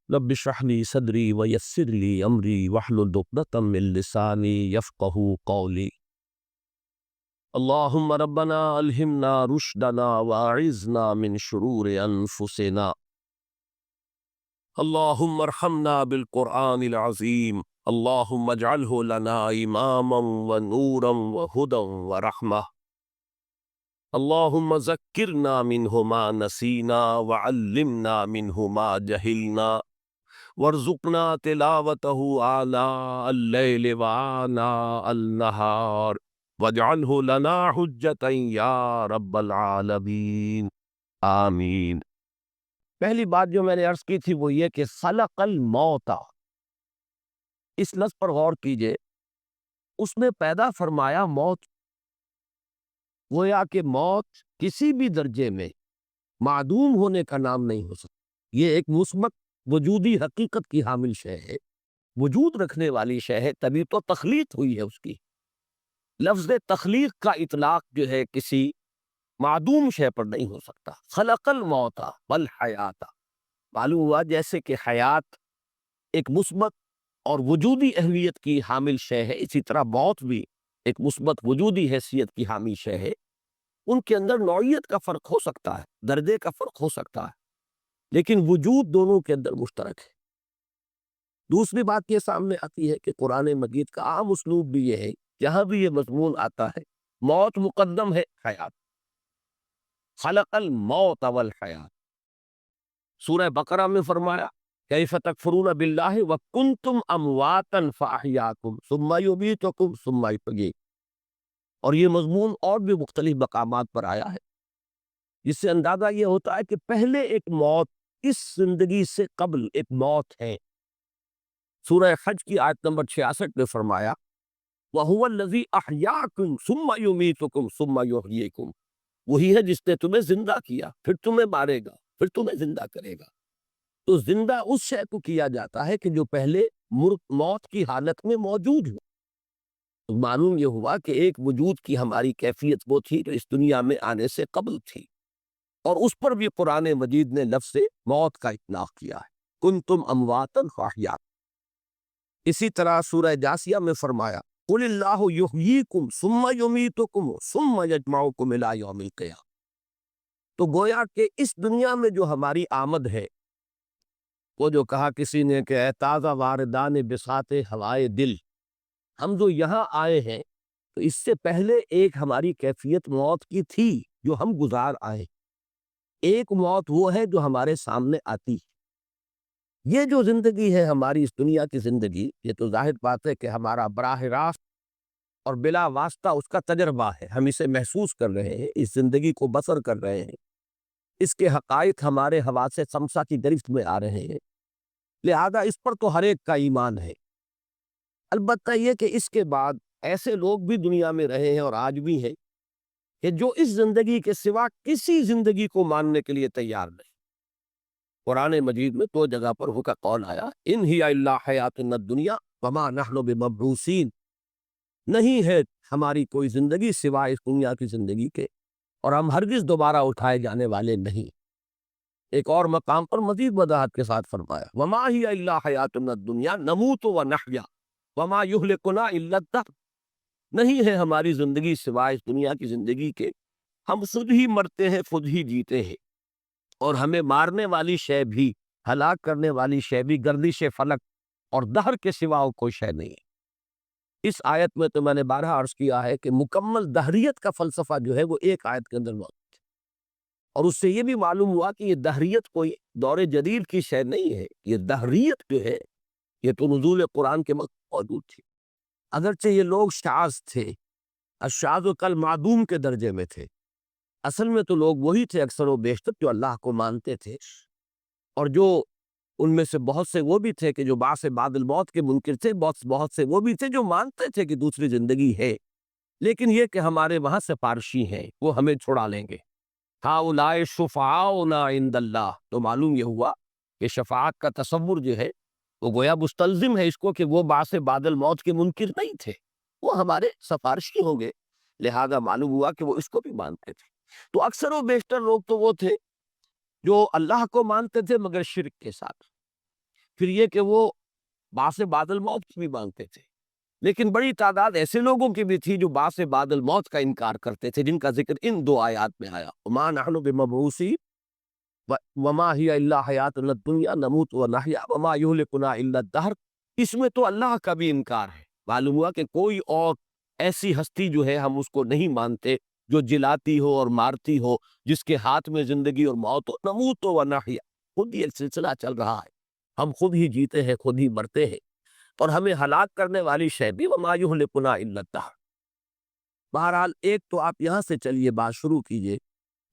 رب اشرح لي صدري ويسر لي امري واحلل عقدة من لساني يفقهوا قولي. اللهم ربنا الهمنا رشدنا واعذنا من شرور انفسنا. اللهم ارحمنا بالقرآن العظيم. اللهم اجعله لنا اماما ونورا وهدى ورحمة. اللهم ذكرنا منه ما نسينا وعلمنا منه ما جهلنا وارزقنا تلاوته آناء الليل وآناء النهار واجعله لنا حجة یا رب العالمین آمین۔ پہلی بات جو میں نے عرض کی تھی وہ یہ کہ خلق الموت، اس لفظ پر غور کیجئے، اس نے پیدا فرمایا موت، گویا کہ موت کسی بھی درجے میں معدوم ہونے کا نام نہیں ہو سکتا۔ یہ ایک مثبت وجودی حقیقت کی حامل شے ہے، وجود رکھنے والی شے ہے، تبھی تو تخلیق ہوئی ہے اس کی۔ لفظ تخلیق کا اطلاق جو ہے کسی معدوم شے پر نہیں ہو سکتا۔ خلق الموت والحیات، معلوم ہوا جیسے کہ حیات ایک مثبت اور وجودی اہمیت کی حامل شے ہے، اسی طرح موت بھی ایک مثبت وجودی حیثیت کی حامل شے ہے۔ ان کے اندر نوعیت کا فرق ہو سکتا ہے، درجے کا فرق ہو سکتا ہے، لیکن وجود دونوں کے اندر مشترک ہے۔ دوسری بات یہ سامنے آتی ہے کہ قرآن مجید کا عام اسلوب بھی یہ ہے، جہاں بھی یہ مضمون آتا ہے موت مقدم ہے حیات۔ خلق الموت والحیات، سورہ بقرہ میں فرمایا کیف تکفرون باللہ وکنتم امواتا فاحیاکم ثم یمیتکم ثم یحییکم، اور یہ مضمون اور بھی مختلف مقامات پر آیا ہے، جس سے اندازہ یہ ہوتا ہے کہ پہلے ایک موت، اس زندگی سے قبل ایک موت ہے۔ سورہ حج کی آیت نمبر 66 میں فرمایا وَهُوَ الَّذِي أَحْيَاكُمْ ثُمَّ يُمِيتُكُمْ ثُمَّ يُحْيِيكُمْ، وہی ہے جس نے تمہیں زندہ کیا، پھر تمہیں مارے گا، پھر تمہیں زندہ کرے گا۔ تو زندہ اس شے کو کیا جاتا ہے کہ جو پہلے موت کی حالت میں موجود ہو۔ تو معلوم یہ ہوا کہ ایک وجود کی ہماری کیفیت وہ تھی جو اس دنیا میں آنے سے قبل تھی، اور اس پر بھی قرآن مجید نے لفظ موت کا اطلاق کیا ہے، کنتم امواتا فاحیاکم۔ اسی طرح سورہ جاثیہ میں فرمایا قل اللہ یحییکم ثم یمیتکم ثم یجمعکم الی یوم القیامہ۔ تو گویا کہ اس دنیا میں جو ہماری آمد ہے، وہ جو کہا کسی نے کہ اے تازہ واردان بساط ہوائے دل، ہم جو یہاں آئے ہیں تو اس سے پہلے ایک ہماری کیفیت موت کی تھی جو ہم گزار آئے، ایک موت وہ ہے جو ہمارے سامنے آتی ہے۔ یہ جو زندگی ہے ہماری، اس دنیا کی زندگی، یہ تو ظاہر بات ہے کہ ہمارا براہ راست اور بلا واسطہ اس کا تجربہ ہے، ہم اسے محسوس کر رہے ہیں، اس زندگی کو بسر کر رہے ہیں، اس کے حقائق ہمارے حواس خمسہ کی گرفت میں آ رہے ہیں، لہذا اس پر تو ہر ایک کا ایمان ہے۔ البتہ یہ کہ اس کے بعد ایسے لوگ بھی دنیا میں رہے ہیں اور آج بھی ہیں کہ جو اس زندگی کے سوا کسی زندگی کو ماننے کے لیے تیار نہیں۔ قرآن مجید میں دو جگہ پر وہ کا قول آیا ان ہی الا حیاتنا الدنیا وما نحن بمبعوثین، نہیں ہے ہماری کوئی زندگی سوائے اس دنیا کی زندگی کے، اور ہم ہرگز دوبارہ اٹھائے جانے والے نہیں۔ ایک اور مقام پر مزید وضاحت کے ساتھ فرمایا وما ہی الا حیاتنا الدنیا نموت ونحیا وما یہلکنا الا الدہر، نہیں ہے ہماری زندگی سوائے اس دنیا کی زندگی کے، ہم خود ہی مرتے ہیں، خود ہی جیتے ہیں، اور ہمیں مارنے والی شے بھی، ہلاک کرنے والی شے بھی گردش فلک اور دہر کے سوا کوئی شے نہیں ہے۔ اس آیت میں تو میں نے بارہا عرض کیا ہے کہ مکمل دہریت کا فلسفہ جو ہے وہ ایک آیت کے اندر موجود ہے، اور اس سے یہ بھی معلوم ہوا کہ یہ دہریت کوئی دور جدید کی شے نہیں ہے، یہ دہریت جو ہے یہ تو نزول قرآن کے وقت موجود تھی۔ اگرچہ یہ لوگ شاذ تھے، الشاذ کالمعدوم کے درجے میں تھے، اصل میں تو لوگ وہی تھے اکثر و بیشتر جو اللہ کو مانتے تھے، اور جو ان میں سے بہت سے وہ بھی تھے کہ جو بعث بعد الموت کے منکر تھے، بہت سے وہ بھی تھے جو مانتے تھے کہ دوسری زندگی ہے، لیکن یہ کہ ہمارے وہاں سفارشی ہیں، وہ ہمیں چھڑا لیں گے۔ ہؤلاء شفعاؤنا عند اللہ، تو معلوم یہ ہوا کہ شفاعت کا تصور جو ہے وہ گویا مستلزم ہے اس کو کہ وہ بعث بعد الموت کے منکر نہیں تھے، وہ ہمارے سفارشی ہوں گے، لہذا معلوم ہوا کہ وہ اس کو بھی مانتے تھے۔ تو اکثر و بیشتر لوگ تو وہ تھے جو اللہ کو مانتے تھے مگر شرک کے ساتھ، پھر یہ کہ وہ باس بعد الموت بھی مانگتے تھے، لیکن بڑی تعداد ایسے لوگوں کی بھی تھی جو باس بعد الموت کا انکار کرتے تھے، جن کا ذکر ان دو آیات میں آیا، وما نحن بمبعوثین وما ہی الا حیاتنا الدنیا نموت ونحیا وما یہلکنا الا الدہر۔ اس میں تو اللہ کا بھی انکار ہے، معلوم ہوا کہ کوئی اور ایسی ہستی جو ہے ہم اس کو نہیں مانتے جو جلاتی ہو اور مارتی ہو، جس کے ہاتھ میں زندگی اور موت ہو، نموت ونحیا، خود یہ سلسلہ چل رہا ہے، ہم خود ہی جیتے ہیں خود ہی مرتے ہیں، اور ہمیں ہلاک کرنے والی شے بھی وما یہلکنا الا الدہر۔ بہرحال ایک تو آپ یہاں سے چلیے بات شروع کیجئے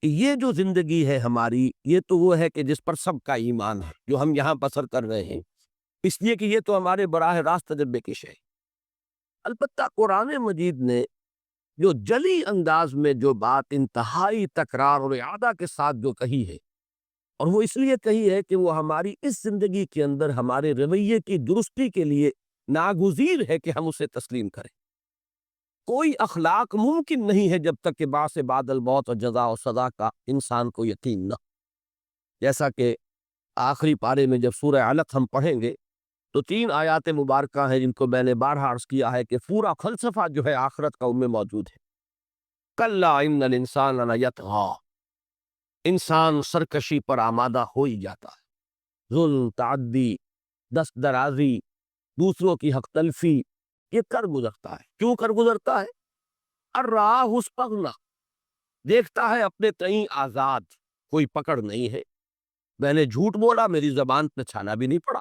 کہ یہ جو زندگی ہے ہماری، یہ تو وہ ہے کہ جس پر سب کا ایمان ہے، جو ہم یہاں بسر کر رہے ہیں، اس لیے کہ یہ تو ہمارے براہ راست تجربے کی شے ہے۔ البتہ قرآن مجید نے جو جلی انداز میں جو بات انتہائی تکرار اور اعادہ کے ساتھ جو کہی ہے، اور وہ اس لیے کہی ہے کہ وہ ہماری اس زندگی کے اندر ہمارے رویے کی درستی کے لیے ناگزیر ہے کہ ہم اسے تسلیم کریں۔ کوئی اخلاق ممکن نہیں ہے جب تک کہ باس بعد الموت اور جزا و سزا کا انسان کو یقین نہ، جیسا کہ آخری پارے میں جب سورہ علق ہم پڑھیں گے تو 3 آیات مبارکہ ہیں جن کو میں نے بارہا عرض کیا ہے کہ پورا فلسفہ جو ہے آخرت کا ان میں موجود ہے۔ کلا ان الانسان لیطغی، انسان سرکشی پر آمادہ ہو ہی جاتا ہے، ظلم، تعدی، دست درازی، دوسروں کی حق تلفی، یہ کر گزرتا ہے۔ کیوں کر گزرتا ہے؟ الراہ استغنی، دیکھتا ہے اپنے تئیں آزاد، کوئی پکڑ نہیں ہے، میں نے جھوٹ بولا میری زبان پہ چھالا بھی نہیں پڑا،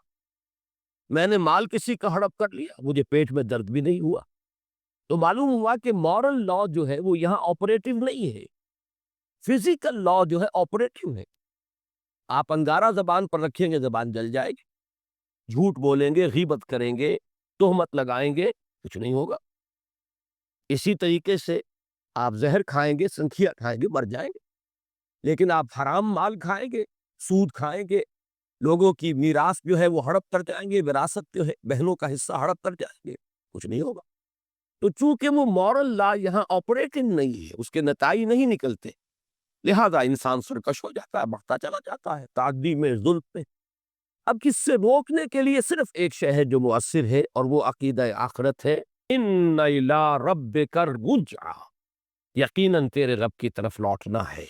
میں نے مال کسی کا ہڑپ کر لیا مجھے پیٹ میں درد بھی نہیں ہوا۔ تو معلوم ہوا کہ مورل لا جو ہے وہ یہاں آپریٹو نہیں ہے، فزیکل لا جو ہے آپریٹو ہے۔ آپ انگارہ زبان پر رکھیں گے زبان جل جائے گی، جھوٹ بولیں گے، غیبت کریں گے، تہمت لگائیں گے، کچھ نہیں ہوگا۔ اسی طریقے سے آپ زہر کھائیں گے، سنکھیا کھائیں گے، مر جائیں گے، لیکن آپ حرام مال کھائیں گے، سود کھائیں گے، لوگوں کی میراث جو ہے وہ ہڑپ کر جائیں گے، وراثت جو ہے بہنوں کا حصہ ہڑپ کر جائیں گے، کچھ نہیں ہوگا۔ تو چونکہ وہ مورل لا یہاں آپریٹنگ نہیں ہے، اس کے نتائج نہیں نکلتے، لہذا انسان سرکش ہو جاتا ہے، بڑھتا چلا جاتا ہے تعدی میں، ظلم پہ۔ اب کس سے روکنے کے لیے صرف ایک شے ہے جو مؤثر ہے، اور وہ عقیدہ آخرت ہے، ان الی ربک الرجعی، یقیناً تیرے رب کی طرف لوٹنا ہے۔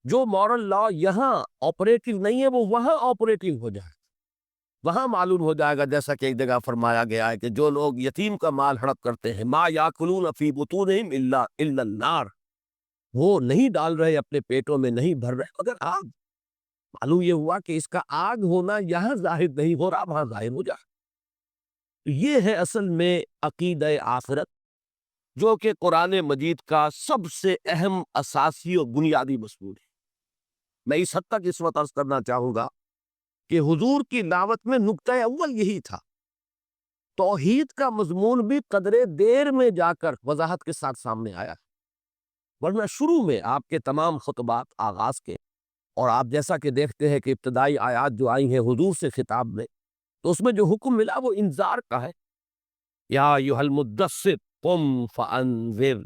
جو مورل لا یہاں آپریٹنگ نہیں ہے وہ وہاں آپریٹنگ ہو جائے، وہاں معلوم ہو جائے گا، جیسا کہ ایک جگہ فرمایا گیا ہے کہ جو لوگ یتیم کا مال ہڑپ کرتے ہیں، ما یاکلون فی بطونہم الا النار، وہ نہیں ڈال رہے اپنے پیٹوں میں، نہیں بھر رہے مگر آگ۔ معلوم یہ ہوا کہ اس کا آگ ہونا یہاں ظاہر نہیں ہو رہا، وہاں ظاہر ہو جائے۔ یہ ہے اصل میں عقیدہ آخرت، جو کہ قرآن مجید کا سب سے اہم، اساسی اور بنیادی مضمون ہے۔ میں اس حد تک اس وقت عرض کرنا چاہوں گا کہ حضور کی دعوت میں نقطہ اول یہی تھا، توحید کا مضمون بھی قدرے دیر میں جا کر وضاحت کے ساتھ سامنے آیا، ورنہ شروع میں آپ کے تمام خطبات آغاز کے، اور آپ جیسا کہ دیکھتے ہیں کہ ابتدائی آیات جو آئی ہیں حضور سے خطاب میں، تو اس میں جو حکم ملا وہ انذار کا ہے، یا ایھا المدثر قم فانذر۔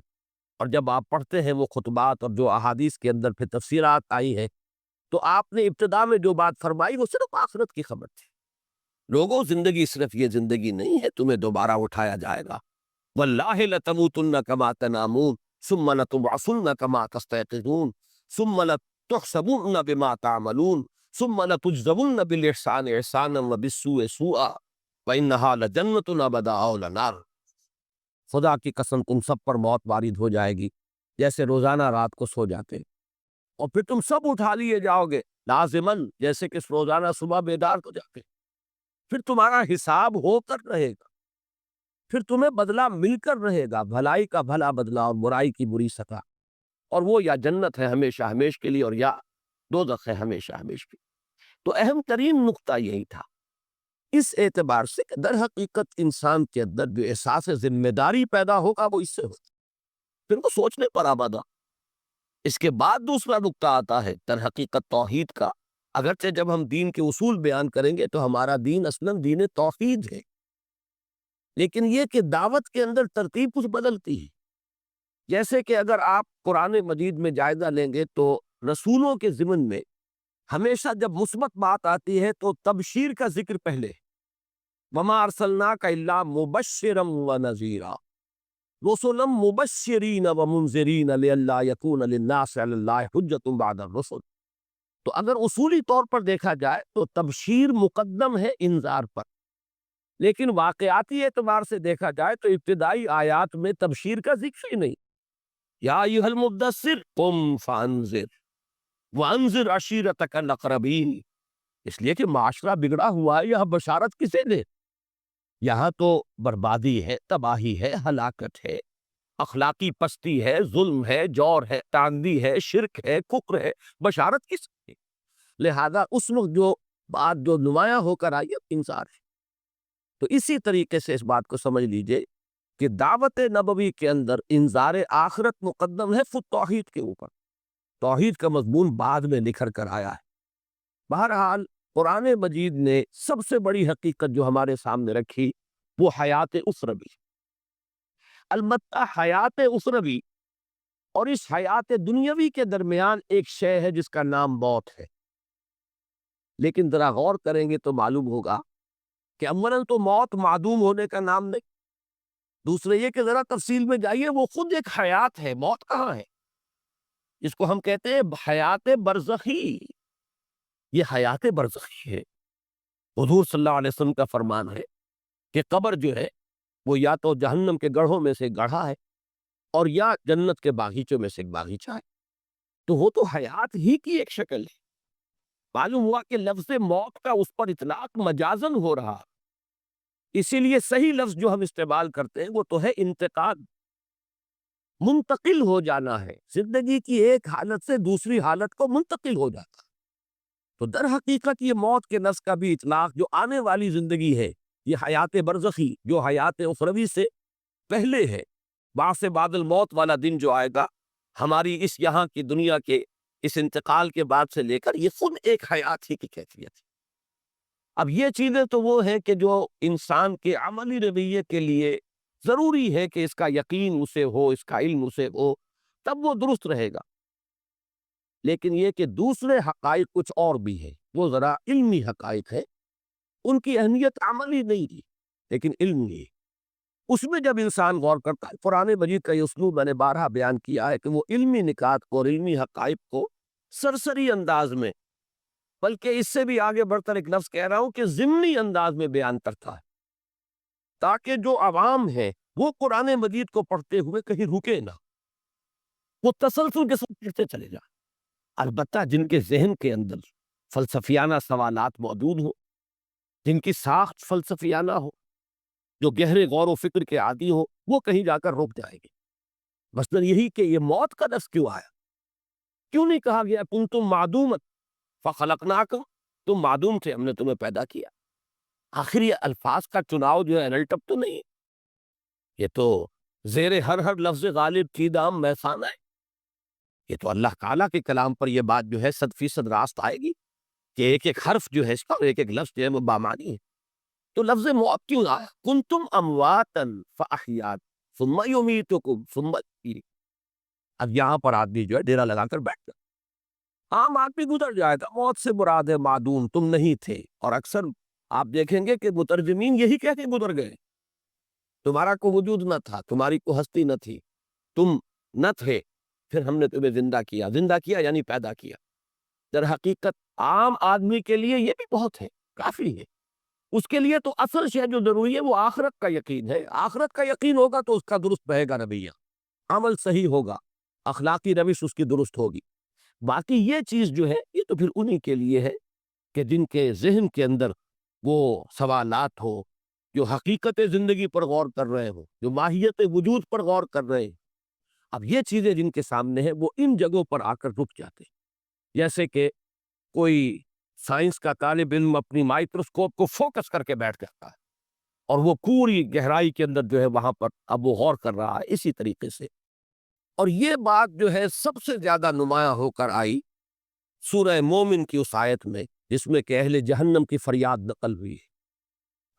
اور جب آپ پڑھتے ہیں وہ خطبات اور جو احادیث کے اندر پھر تفسیرات آئی ہیں، تو آپ نے ابتدا میں جو بات فرمائی وہ صرف آخرت کی خبر تھی۔ لوگوں، زندگی صرف یہ زندگی نہیں ہے، تمہیں دوبارہ اٹھایا جائے گا، واللہ لتموتن کما تنامون ثم لتبعثن کما تستيقظون ثم لتحسبن بما تعملون ثم لتجزون بالاحسان احسانا وبالسوء سوءا وانها لجنة ابدا او لنار۔ خدا کی قسم تم سب پر موت وارد ہو جائے گی جیسے روزانہ رات کو سو جاتے، اور پھر تم سب اٹھا لیے جاؤ گے لازماً، جیسے کہ روزانہ صبح بیدار ہو جاتے، پھر تمہارا حساب ہو کر رہے گا، پھر تمہیں بدلہ مل کر رہے گا، بھلائی کا بھلا بدلہ اور برائی کی بری سزا، اور وہ یا جنت ہے ہمیشہ ہمیش کے لیے، اور یا دوزخ ہے ہمیشہ ہمیش کے لیے۔ تو اہم ترین نقطہ یہی تھا، اس اعتبار سے کہ در حقیقت انسان کے اندر جو احساس ذمہ داری پیدا ہوگا وہ اس سے ہوگا، پھر وہ سوچنے پر آمادہ۔ اس کے بعد دوسرا نقطہ آتا ہے در حقیقت توحید کا، اگرچہ جب ہم دین کے اصول بیان کریں گے تو ہمارا دین اصلاً دین توحید ہے، لیکن یہ کہ دعوت کے اندر ترتیب کچھ بدلتی ہے۔ جیسے کہ اگر آپ قرآن مجید میں جائزہ لیں گے تو رسولوں کے ضمن میں ہمیشہ جب مثبت بات آتی ہے تو تبشیر کا ذکر پہلے، وما ارسلناک الا مبشرا ونذیرا، رسلا مبشرین ومنذرین لئلا یکون للناس علی اللہ حجۃ بعد الرسل۔ تو اگر اصولی طور پر دیکھا جائے تو تبشیر مقدم ہے انذار پر، لیکن واقعاتی اعتبار سے دیکھا جائے تو ابتدائی آیات میں تبشیر کا ذکر ہی نہیں۔ یا ایھا المدثر قم فانذر وانذر عشیرتک الاقربین، اس لیے کہ معاشرہ بگڑا ہوا ہے، یہاں بشارت کسے دے؟ یہاں تو بربادی ہے، تباہی ہے، ہلاکت ہے، اخلاقی پستی ہے، ظلم ہے، جور ہے، تاندی ہے، شرک ہے، کفر ہے، بشارت کس کی؟ لہذا اس وقت جو بات جو نمایاں ہو کر آئی ہے انذار ہے۔ تو اسی طریقے سے اس بات کو سمجھ لیجئے کہ دعوت نبوی کے اندر انذار آخرت مقدم ہے فی توحید کے اوپر، توحید کا مضمون بعد میں نکھر کر آیا ہے۔ بہرحال قرآن مجید نے سب سے بڑی حقیقت جو ہمارے سامنے رکھی وہ حیات اخروی۔ البتہ حیات اخروی اور اس حیات دنیاوی کے درمیان ایک شے ہے جس کا نام موت ہے، لیکن ذرا غور کریں گے تو معلوم ہوگا کہ اولاً تو موت معدوم ہونے کا نام نہیں، دوسرے یہ کہ ذرا تفصیل میں جائیے، وہ خود ایک حیات ہے۔ موت کہاں ہے؟ اس کو ہم کہتے ہیں حیات برزخی، یہ حیات برزخی ہے۔ حضور صلی اللہ علیہ وسلم کا فرمان ہے کہ قبر جو ہے وہ یا تو جہنم کے گڑھوں میں سے گڑھا ہے اور یا جنت کے باغیچوں میں سے ایک باغیچہ ہے، تو وہ تو حیات ہی کی ایک شکل ہے۔ معلوم ہوا کہ لفظ موت کا اس پر اطلاق مجازن ہو رہا، اسی لیے صحیح لفظ جو ہم استعمال کرتے ہیں وہ تو ہے انتقال، منتقل ہو جانا ہے، زندگی کی ایک حالت سے دوسری حالت کو منتقل ہو جاتا۔ تو در حقیقت یہ موت کے لفظ کا بھی اطلاق جو آنے والی زندگی ہے، یہ حیات برزخی جو حیات اخروی سے پہلے ہے، بعث بعد الموت والا دن جو آئے گا، ہماری اس یہاں کی دنیا کے اس انتقال کے بعد سے لے کر یہ خود ایک حیات ہی کی کیفیت ہے۔ اب یہ چیزیں تو وہ ہیں کہ جو انسان کے عملی رویے کے لیے ضروری ہے کہ اس کا یقین اسے ہو، اس کا علم اسے ہو، تب وہ درست رہے گا۔ لیکن یہ کہ دوسرے حقائق کچھ اور بھی ہے، وہ ذرا علمی حقائق ہے، ان کی اہمیت عملی نہیں ہے لیکن علمی ہے۔ اس میں جب انسان غور کرتا ہے، قرآن مجید کا یہ اسلوب میں نے بارہا بیان کیا ہے کہ وہ علمی نکات کو اور علمی حقائق کو سرسری انداز میں، بلکہ اس سے بھی آگے بڑھ کر ایک لفظ کہہ رہا ہوں کہ ضمنی انداز میں بیان کرتا ہے، تاکہ جو عوام ہے وہ قرآن مجید کو پڑھتے ہوئے کہیں رکے نہ، وہ تسلسل کے ساتھ پڑھتے چلے جائیں۔ البتہ جن کے ذہن کے اندر فلسفیانہ سوالات موجود ہوں، جن کی ساخت فلسفیانہ ہو، جو گہرے غور و فکر کے عادی ہو، وہ کہیں جا کر رک جائیں گے۔ مثلاً یہی کہ یہ موت کا لفظ کیوں آیا؟ کیوں نہیں کہا گیا کنتم معدومۃ فخلقناکم، تم معدوم تھے ہم نے تمہیں پیدا کیا؟ آخر یہ الفاظ کا چناؤ جو ہے الٹپ تو نہیں، یہ تو زیر ہر لفظ غالب کی دام محسانہ ہے۔ یہ تو اللہ تعالیٰ کے کلام پر یہ بات جو ہے 100% راست آئے گی کہ ایک ایک حرف جو ہے اس کا اور ایک ایک لفظ جو ہے وہ بامانی ہے۔ تو لفظ موت کیوں آیا؟ کنتم امواتا فاحیاکم ثم یمیتکم ثم یحییکم۔ اب یہاں پر آدمی جو ہے ڈیرا لگا کر بیٹھ گیا، عام آدمی گزر جائے گا، موت سے مراد ہے معدوم، تم نہیں تھے۔ اور اکثر آپ دیکھیں گے کہ مترجمین یہی کہہ کے گزر گئے، تمہارا کو وجود نہ تھا، تمہاری کو ہستی نہ تھی، تم نہ تھے، پھر ہم نے تمہیں زندہ کیا۔ زندہ کیا یعنی پیدا کیا۔ در حقیقت عام آدمی کے لیے یہ بھی بہت ہے، کافی ہے۔ اس کے لیے تو اصل شے جو ضروری ہے وہ آخرت کا یقین ہے۔ آخرت کا یقین ہوگا تو اس کا درست بہے گا رویہ، عمل صحیح ہوگا، اخلاقی روش اس کی درست ہوگی۔ باقی یہ چیز جو ہے یہ تو پھر انہی کے لیے ہے کہ جن کے ذہن کے اندر وہ سوالات ہو، جو حقیقت زندگی پر غور کر رہے ہو، جو ماہیت وجود پر غور کر رہے ہیں۔ اب یہ چیزیں جن کے سامنے ہیں وہ ان جگہوں پر آ کر رک جاتے ہیں، جیسے کہ کوئی سائنس کا طالب علم اپنی مائکروسکوپ کو فوکس کر کے بیٹھ جاتا ہے اور وہ پوری گہرائی کے اندر جو ہے وہاں پر اب وہ غور کر رہا ہے اسی طریقے سے۔ اور یہ بات جو ہے سب سے زیادہ نمایاں ہو کر آئی سورہ مومن کی اس آیت میں، جس میں کہ اہل جہنم کی فریاد نقل ہوئی ہے۔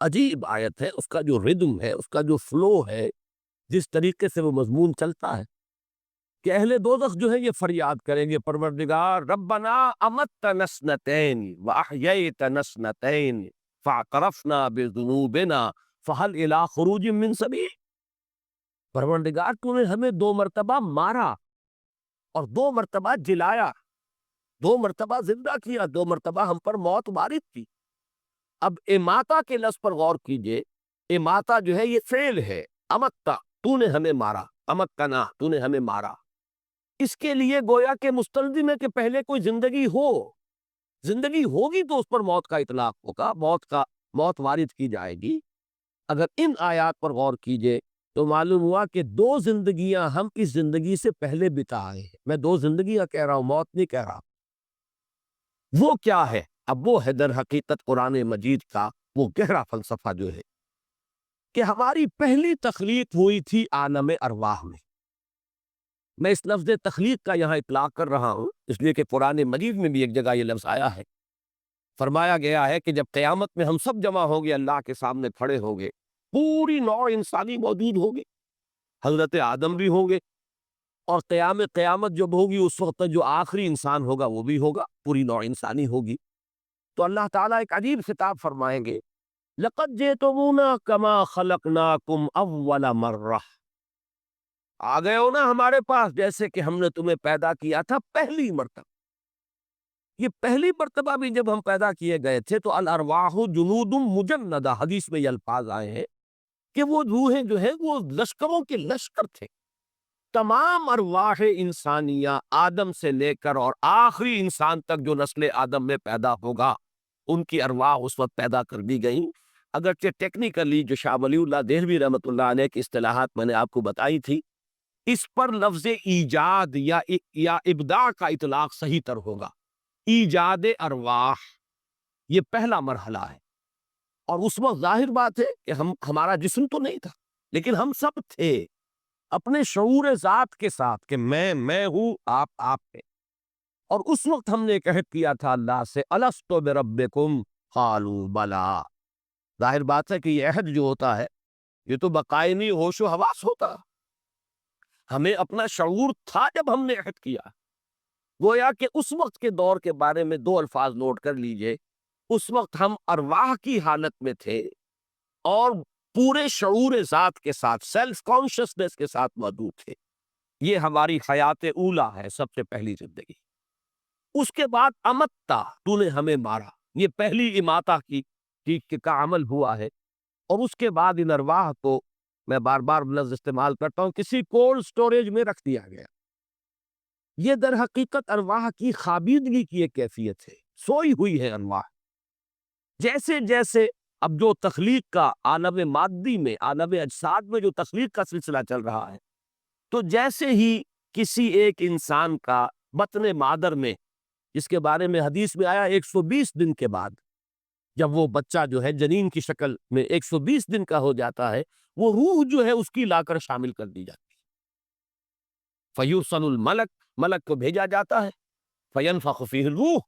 عجیب آیت ہے، اس کا جو ردم ہے، اس کا جو فلو ہے، جس طریقے سے وہ مضمون چلتا ہے، کہ اہل دوزخ جو ہے یہ فریاد کریں گے پروردگار ربنا امتنا اثنتین واحییتنا اثنتین فاعترفنا بذنوبنا فہل الی خروج من سبیل، پروردگار تو نے ہمیں 2 مرتبہ مارا اور 2 مرتبہ جلایا، 2 مرتبہ زندہ کیا، 2 مرتبہ ہم پر موت وارد کی۔ اب اماتا کے لفظ پر غور کیجئے، اماتا جو ہے یہ فعل ہے، امتا تو نے ہمیں مارا، امتنا تو نے ہمیں مارا، اس کے لیے گویا کہ مستلزم ہے کہ پہلے کوئی زندگی ہو، زندگی ہوگی تو اس پر موت کا اطلاق ہوگا، موت وارد کی جائے گی۔ اگر ان آیات پر غور کیجئے تو معلوم ہوا کہ 2 زندگیاں ہم اس زندگی سے پہلے بتا آئے ہیں۔ میں 2 زندگیاں کہہ رہا ہوں، موت نہیں کہہ رہا۔ وہ کیا ہے؟ اب وہ ہے در حقیقت قرآن مجید کا وہ گہرا فلسفہ جو ہے کہ ہماری پہلی تخلیق ہوئی تھی عالم ارواح میں اس لفظ تخلیق کا یہاں اطلاق کر رہا ہوں اس لیے کہ قرآن مجید میں بھی ایک جگہ یہ لفظ آیا ہے، فرمایا گیا ہے کہ جب قیامت میں ہم سب جمع ہوں گے، اللہ کے سامنے کھڑے ہوں گے، پوری نوع انسانی موجود ہوگی، حضرت آدم بھی ہوں گے، اور قیامت جب ہوگی اس وقت جو آخری انسان ہوگا وہ بھی ہوگا، پوری نوع انسانی ہوگی۔ تو اللہ تعالیٰ ایک عجیب خطاب فرمائیں گے، لَقَدْ جِئْتُمُونَا كَمَا خَلَقْنَاكُمْ أَوَّلَ مَرَّةٍ، آ گئے ہو نا ہمارے پاس جیسے کہ ہم نے تمہیں پیدا کیا تھا پہلی مرتبہ۔ یہ پہلی مرتبہ بھی جب ہم پیدا کیے گئے تھے تو الارواح جنود مجندہ، حدیث میں یہ الفاظ آئے ہیں کہ وہ روحیں جو ہیں وہ لشکروں کے لشکر تھے۔ تمام ارواح انسانیہ آدم سے لے کر اور آخری انسان تک جو نسل آدم میں پیدا ہوگا ان کی ارواح اس وقت پیدا کر دی گئیں۔ اگرچہ ٹیکنیکلی جو شاہ ولی اللہ دہلوی رحمۃ اللہ علیہ کی اصطلاحات میں نے آپ کو بتائی تھی، اس پر لفظ ایجاد یا ابداع کا اطلاق صحیح تر ہوگا۔ ایجاد ارواح یہ پہلا مرحلہ ہے، اور اس وقت ظاہر بات ہے کہ ہمارا جسم تو نہیں تھا لیکن ہم سب تھے اپنے شعور ذات کے ساتھ کہ میں ہوں، آپ پہ۔ اور اس وقت ہم نے ایک عہد کیا تھا اللہ سے، الستو بربکم قالوا بلا۔ ظاہر بات ہے کہ یہ عہد جو ہوتا ہے یہ تو بقائنی ہوش و حواس ہوتا، ہمیں اپنا شعور تھا جب ہم نے عہد کیا۔ گویا کہ اس وقت کے دور کے بارے میں 2 الفاظ نوٹ کر لیجئے، اس وقت ہم ارواح کی حالت میں تھے اور پورے شعور ذات کے ساتھ، سیلف کانشسنس کے ساتھ موجود تھے۔ یہ ہماری حیات اولا ہے، سب سے پہلی زندگی۔ اس کے بعد امتا تو نے ہمیں مارا، یہ پہلی اماتا کا عمل ہوا ہے۔ اور اس کے بعد ان ارواح کو میں بار بار لفظ استعمال کرتا ہوں، کسی کولڈ سٹوریج میں رکھ دیا گیا۔ یہ در حقیقت ارواح کی خابیدگی کی ایک کیفیت ہے، سوئی ہوئی ہے ارواح۔ جیسے جیسے اب جو تخلیق کا عالم مادی میں، عالم اجساد میں جو تخلیق کا سلسلہ چل رہا ہے، تو جیسے ہی کسی ایک انسان کا بطن مادر میں، جس کے بارے میں حدیث میں آیا 120 دن کے بعد جب وہ بچہ جو ہے جنین کی شکل میں 120 دن کا ہو جاتا ہے، وہ روح جو ہے اس کی لا کر شامل کر دی جاتی ہے۔ فیرسل الملک، ملک کو بھیجا جاتا ہے، فینفخ فیہ الروح،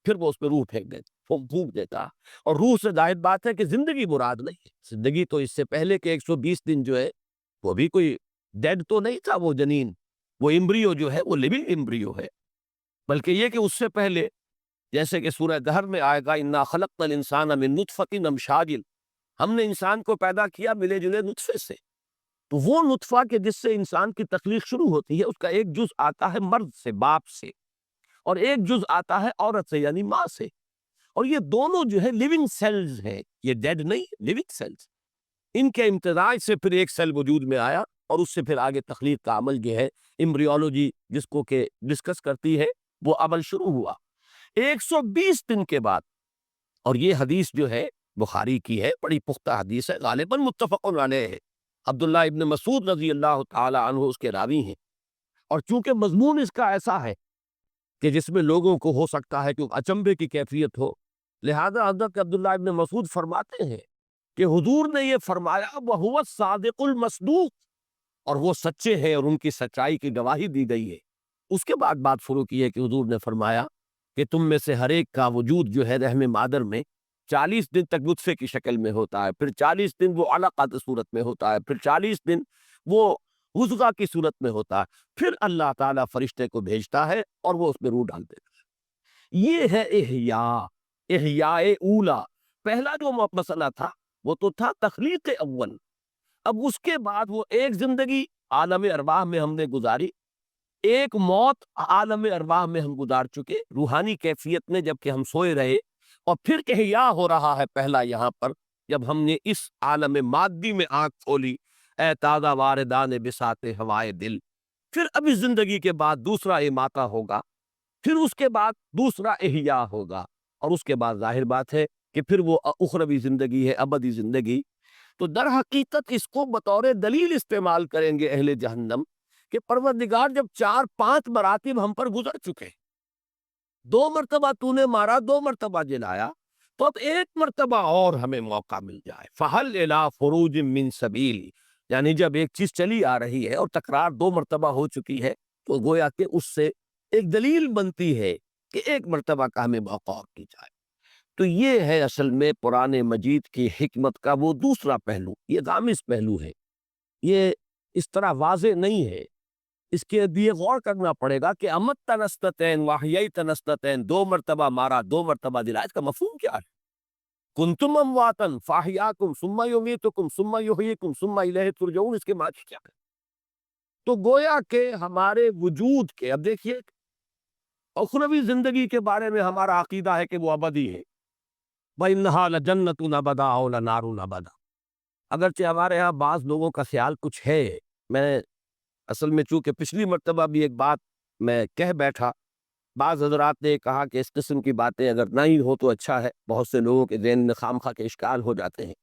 پھر وہ اس پہ روح پھونک دیتا۔ اور روح سے ظاہر بات ہے کہ زندگی مراد نہیں ہے، زندگی تو اس سے پہلے کہ 120 دن جو ہے وہ بھی کوئی ڈیڈ تو نہیں تھا، وہ جنین، وہ امبریو جو ہے وہ لیونگ امبریو ہے، بلکہ یہ کہ اس سے پہلے جیسے کہ سورہ دہر میں آئے گا انا خلقنا الانسان من نطفۃ امشاج، ہم نے انسان کو پیدا کیا ملے جلے نطفے سے۔ تو وہ نطفہ کہ جس سے انسان کی تخلیق شروع ہوتی ہے، اس کا ایک جز آتا ہے مرد سے، باپ سے، اور ایک جز آتا ہے عورت سے یعنی ماں سے، اور یہ دونوں جو ہے لیونگ سیلز ہیں، یہ ڈیڈ نہیں، لیونگ سیلز۔ ان کے امتزاج سے پھر ایک سیل وجود میں آیا، اور اس سے پھر آگے تخلیق کا عمل جو ہے امبریولوجی جس کو کہ ڈسکس کرتی ہے وہ عمل شروع ہوا 120 دن کے بعد۔ اور یہ حدیث جو ہے بخاری کی ہے، بڑی پختہ حدیث ہے، غالباً متفق علیہ ہے، عبداللہ ابن مسعود رضی اللہ تعالی عنہ اس کے راوی ہیں۔ اور چونکہ مضمون اس کا ایسا ہے کہ جس میں لوگوں کو ہو سکتا ہے کہ اچنبھے کی کیفیت ہو، لہذا حضرت عبداللہ ابن مسعود فرماتے ہیں کہ حضور نے یہ فرمایا وَهُوَ الصَّادِقُ الْمَصْدُوقُ، اور وہ سچے ہیں اور ان کی سچائی کی گواہی دی گئی ہے۔ اس کے بعد بات شروع کی ہے کہ حضور نے فرمایا کہ تم میں سے ہر ایک کا وجود جو ہے رحم مادر میں 40 دن تک نطفے کی شکل میں ہوتا ہے، پھر 40 دن وہ علقہ صورت میں ہوتا ہے، پھر 40 دن وہ وضغا کی صورت میں ہوتا ہے، پھر اللہ تعالیٰ فرشتے کو بھیجتا ہے اور وہ اس میں روح ڈال دیتا ہے۔ یہ ہے احیاء اولا۔ پہلا جو مسئلہ تھا وہ تو تھا تخلیق اول، اب اس کے بعد وہ ایک زندگی عالم ارواح میں ہم نے گزاری، ایک موت عالم ارواح میں ہم گزار چکے روحانی کیفیت میں جبکہ ہم سوئے رہے، اور پھر احیاء ہو رہا ہے پہلا یہاں پر جب ہم نے اس عالم مادی میں آنکھ کھولی، اے تازہ واردان بساط ہوائے دل۔ پھر اب اس زندگی کے بعد دوسرا اماتہ ہوگا، پھر اس کے بعد دوسرا احیاء ہوگا، اور اس کے بعد ظاہر بات ہے کہ پھر وہ اخروی زندگی ہے، ابدی زندگی۔ تو در حقیقت اس کو بطور دلیل استعمال کریں گے اہل جہنم کہ پروردگار جب 4-5 مراتب ہم پر گزر چکے، 2 مرتبہ تو نے مارا، 2 مرتبہ جلایا، تو اب 1 مرتبہ اور ہمیں موقع مل جائے، فَهَلْ إِلَىٰ خُرُوجٍ مِّن سَبِيلٍ، یعنی جب ایک چیز چلی آ رہی ہے اور تکرار 2 مرتبہ ہو چکی ہے تو گویا کہ اس سے ایک دلیل بنتی ہے کہ 1 مرتبہ کا ہمیں موقع اور کی جائے۔ تو یہ ہے اصل میں قرآن مجید کی حکمت کا وہ دوسرا پہلو، یہ غامض پہلو ہے، یہ اس طرح واضح نہیں ہے، اس کے لیے غور کرنا پڑے گا کہ امت تنستتین واحیی تنستتین، 2 مرتبہ مارا 2 مرتبہ دلایا، اس کا مفہوم کیا ہے؟ کنتم امواتن فاحیاکم ثم یمیتکم ثم یحییکم ثم الیہ ترجعون، اس کے معنی کیا ہے؟ تو گویا کہ ہمارے وجود کے، اب دیکھیے اخروی زندگی کے بارے میں ہمارا عقیدہ ہے کہ وہ ابدی ہے، وَإِنَّهَا لَجَنَّةٌ أَبَدًا أَوْ لَنَارٌ أَبَدًا، اگرچہ ہمارے ہاں بعض لوگوں کا خیال کچھ ہے، میں اصل میں چونکہ پچھلی مرتبہ بھی ایک بات میں کہہ بیٹھا، بعض حضرات نے کہا کہ اس قسم کی باتیں اگر نہ ہی ہو تو اچھا ہے، بہت سے لوگوں کے ذہن میں خامخواہ کے اشکال ہو جاتے ہیں،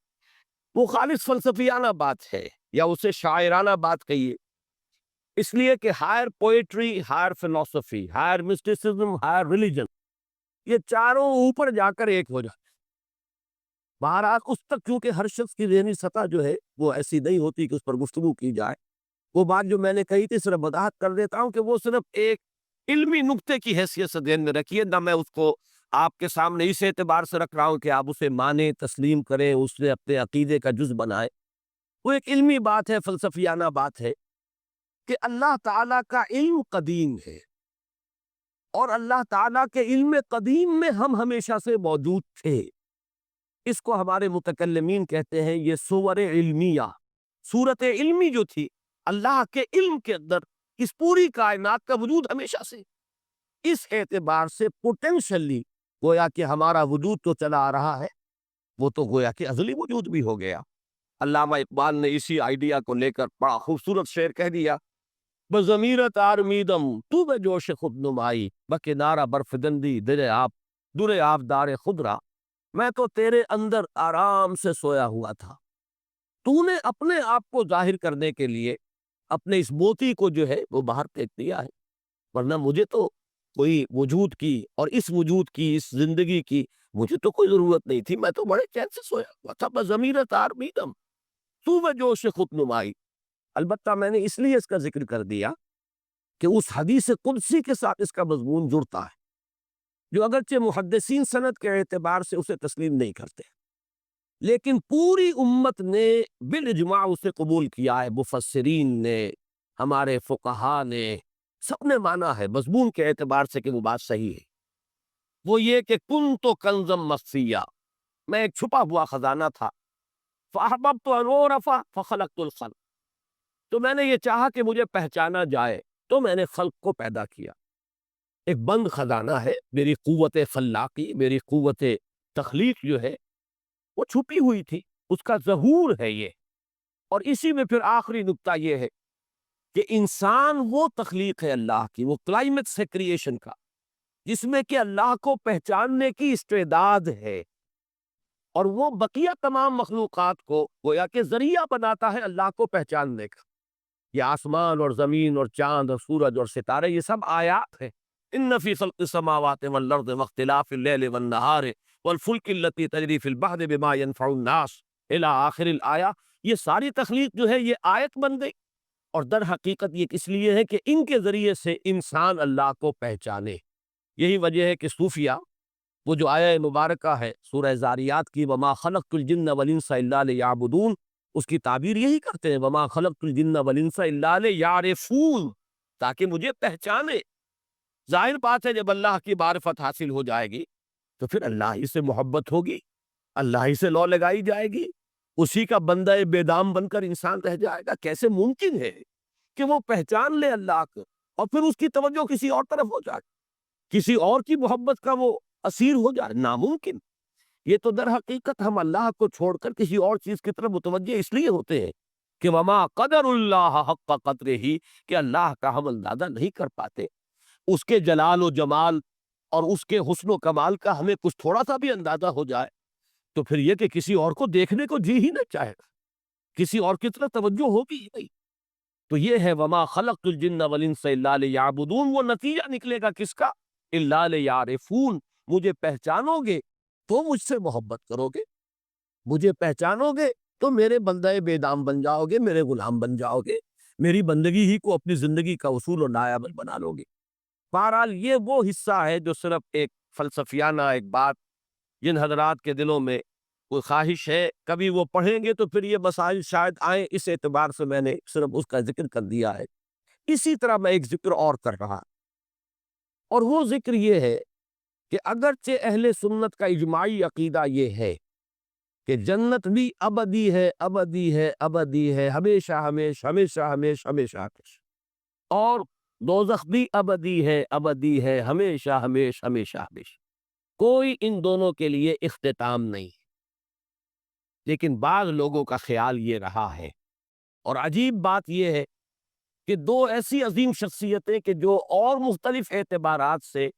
وہ خالص فلسفیانہ بات ہے یا اسے شاعرانہ بات کہیے، اس لیے کہ ہائر پوئٹری، ہائر فلسفی، ہائر مسٹیسزم، ہائر ریلیجن، یہ چاروں اوپر جا کر ایک ہو جاتے ہیں۔ بہرحال اس تک کیونکہ ہر شخص کی ذہنی سطح جو ہے وہ ایسی نہیں ہوتی کہ اس پر گفتگو کی جائے، وہ بات جو میں نے کہی تھی صرف وضاحت کر دیتا ہوں کہ وہ صرف ایک علمی نقطے کی حیثیت سے ذہن میں رکھیے، نہ میں اس کو آپ کے سامنے اس اعتبار سے رکھ رہا ہوں کہ آپ اسے مانیں، تسلیم کریں، اس سے اپنے عقیدے کا جز بنائیں۔ وہ ایک علمی بات ہے، فلسفیانہ بات ہے کہ اللہ تعالیٰ کا علم قدیم ہے، اور اللہ تعالیٰ کے علم قدیم میں ہم ہمیشہ سے موجود تھے۔ اس کو ہمارے متکلمین کہتے ہیں یہ صور علمیہ، صورت علمی جو تھی اللہ کے علم کے اندر اس پوری کائنات کا وجود ہمیشہ سے، اس اعتبار سے پوٹینشلی گویا کہ ہمارا وجود تو چلا آ رہا ہے، وہ تو گویا کہ ازلی وجود بھی ہو گیا۔ علامہ اقبال نے اسی آئیڈیا کو لے کر بڑا خوبصورت شعر کہہ دیا، بضمیر تار میدم تو بے جوش خود نمائی، بکنارہ برفدندی در آبدار خود را، میں تو تیرے اندر آرام سے سویا ہوا تھا، تو نے اپنے آپ کو ظاہر کرنے کے لیے اپنے اس موتی کو جو ہے وہ باہر پھینک دیا ہے، ورنہ مجھے تو کوئی وجود کی اور اس وجود کی، اس زندگی کی مجھے تو کوئی ضرورت نہیں تھی، میں تو بڑے چین سے سویا ہوا تھا، بضمیر تار میدم تو بے جوش خود نمائی۔ البتہ میں نے اس لیے اس کا ذکر کر دیا کہ اس حدیث قدسی کے ساتھ اس کا مضمون جڑتا ہے، جو اگرچہ محدثین سند کے اعتبار سے اسے تسلیم نہیں کرتے، لیکن پوری امت نے بالاجماع اسے قبول کیا ہے، مفسرین نے، ہمارے فقہا نے، سب نے مانا ہے مضمون کے اعتبار سے کہ وہ بات صحیح ہے۔ وہ یہ کہ کن تو کنزم مخفیہ، میں ایک چھپا ہوا خزانہ تھا، فاحببت ان اعرف فخلقت الخلق، تو میں نے یہ چاہا کہ مجھے پہچانا جائے تو میں نے خلق کو پیدا کیا۔ ایک بند خزانہ ہے، میری قوت خلاقی، میری قوت تخلیق جو ہے وہ چھپی ہوئی تھی، اس کا ظہور ہے یہ۔ اور اسی میں پھر آخری نقطہ یہ ہے کہ انسان وہ تخلیق ہے اللہ کی، وہ کلائمیکس ہے کریشن کا، جس میں کہ اللہ کو پہچاننے کی استعداد ہے، اور وہ بقیہ تمام مخلوقات کو گویا کہ ذریعہ بناتا ہے اللہ کو پہچاننے کا۔ یہ آسمان اور زمین اور چاند اور سورج اور ستارے یہ سب آیات ہیں، ان فی خلق السماوات والارض واختلاف اللیل والنہار والفلک التی تجری فی البحر بما ینفع الناس الی آخر الآیہ، یہ ساری تخلیق جو ہے یہ آیت بن گئی، اور در حقیقت یہ اس لیے ہے کہ ان کے ذریعے سے انسان اللہ کو پہچانے۔ یہی وجہ ہے کہ صوفیہ وہ جو آیہ مبارکہ ہے سورہ زاریات کی، وما خلقت الجن والانس الا لیعبدون، اس کی تعبیر یہی کرتے ہیں وما خلقت الجن والانس الا لیعرفون، تاکہ مجھے پہچانے۔ ظاہر بات ہے جب اللہ کی معرفت حاصل ہو جائے گی تو پھر اللہ ہی سے محبت ہوگی، اللہ ہی سے لو لگائی جائے گی، اسی کا بندہ بے دام بن کر انسان رہ جائے گا۔ کیسے ممکن ہے کہ وہ پہچان لے اللہ کو اور پھر اس کی توجہ کسی اور طرف ہو جائے، کسی اور کی محبت کا وہ اسیر ہو جائے؟ ناممکن۔ یہ تو در حقیقت ہم اللہ کو چھوڑ کر کسی اور چیز کی طرف متوجہ اس لیے ہوتے ہیں کہ وما قدر اللہ حق قدرہ، کہ اللہ کا ہم اندازہ نہیں کر پاتے، اس کے جلال و جمال اور اس کے حسن و کمال کا ہمیں کچھ تھوڑا سا بھی اندازہ ہو جائے تو پھر یہ کہ کسی اور کو دیکھنے کو جی ہی نہ چاہے گا، کسی اور کی طرف توجہ ہوگی ہی نہیں۔ تو یہ ہے وما خلقت الجن والانس الا لیعبدون، وہ نتیجہ نکلے گا کس کا؟ الا لیعرفون، مجھے پہچانو گے تو مجھ سے محبت کرو گے، مجھے پہچانو گے تو میرے بندہ بے دام بن جاؤ گے، میرے غلام بن جاؤ گے، میری بندگی ہی کو اپنی زندگی کا اصول اور نایاب بنا لو گے۔ بہرحال یہ وہ حصہ ہے جو صرف ایک فلسفیانہ ایک بات جن حضرات کے دلوں میں کوئی خواہش ہے کبھی وہ پڑھیں گے تو پھر یہ مسائل شاید آئیں، اس اعتبار سے میں نے صرف اس کا ذکر کر دیا ہے۔ اسی طرح میں ایک ذکر اور کر رہا، اور وہ ذکر یہ ہے کہ اگرچہ اہل سنت کا اجماعی عقیدہ یہ ہے کہ جنت بھی ابدی ہے، ابدی ہے، ابدی ہے، ہمیشہ ہمیشہ ہمیشہ ہمیشہ ہمیشہ ہمیشہ، اور دوزخ بھی ابدی ہے، ابدی ہے، ہمیشہ ہمیشہ ہمیشہ ہمیشہ، کوئی ان دونوں کے لیے اختتام نہیں۔ لیکن بعض لوگوں کا خیال یہ رہا ہے، اور عجیب بات یہ ہے کہ دو ایسی عظیم شخصیتیں کہ جو اور مختلف اعتبارات سے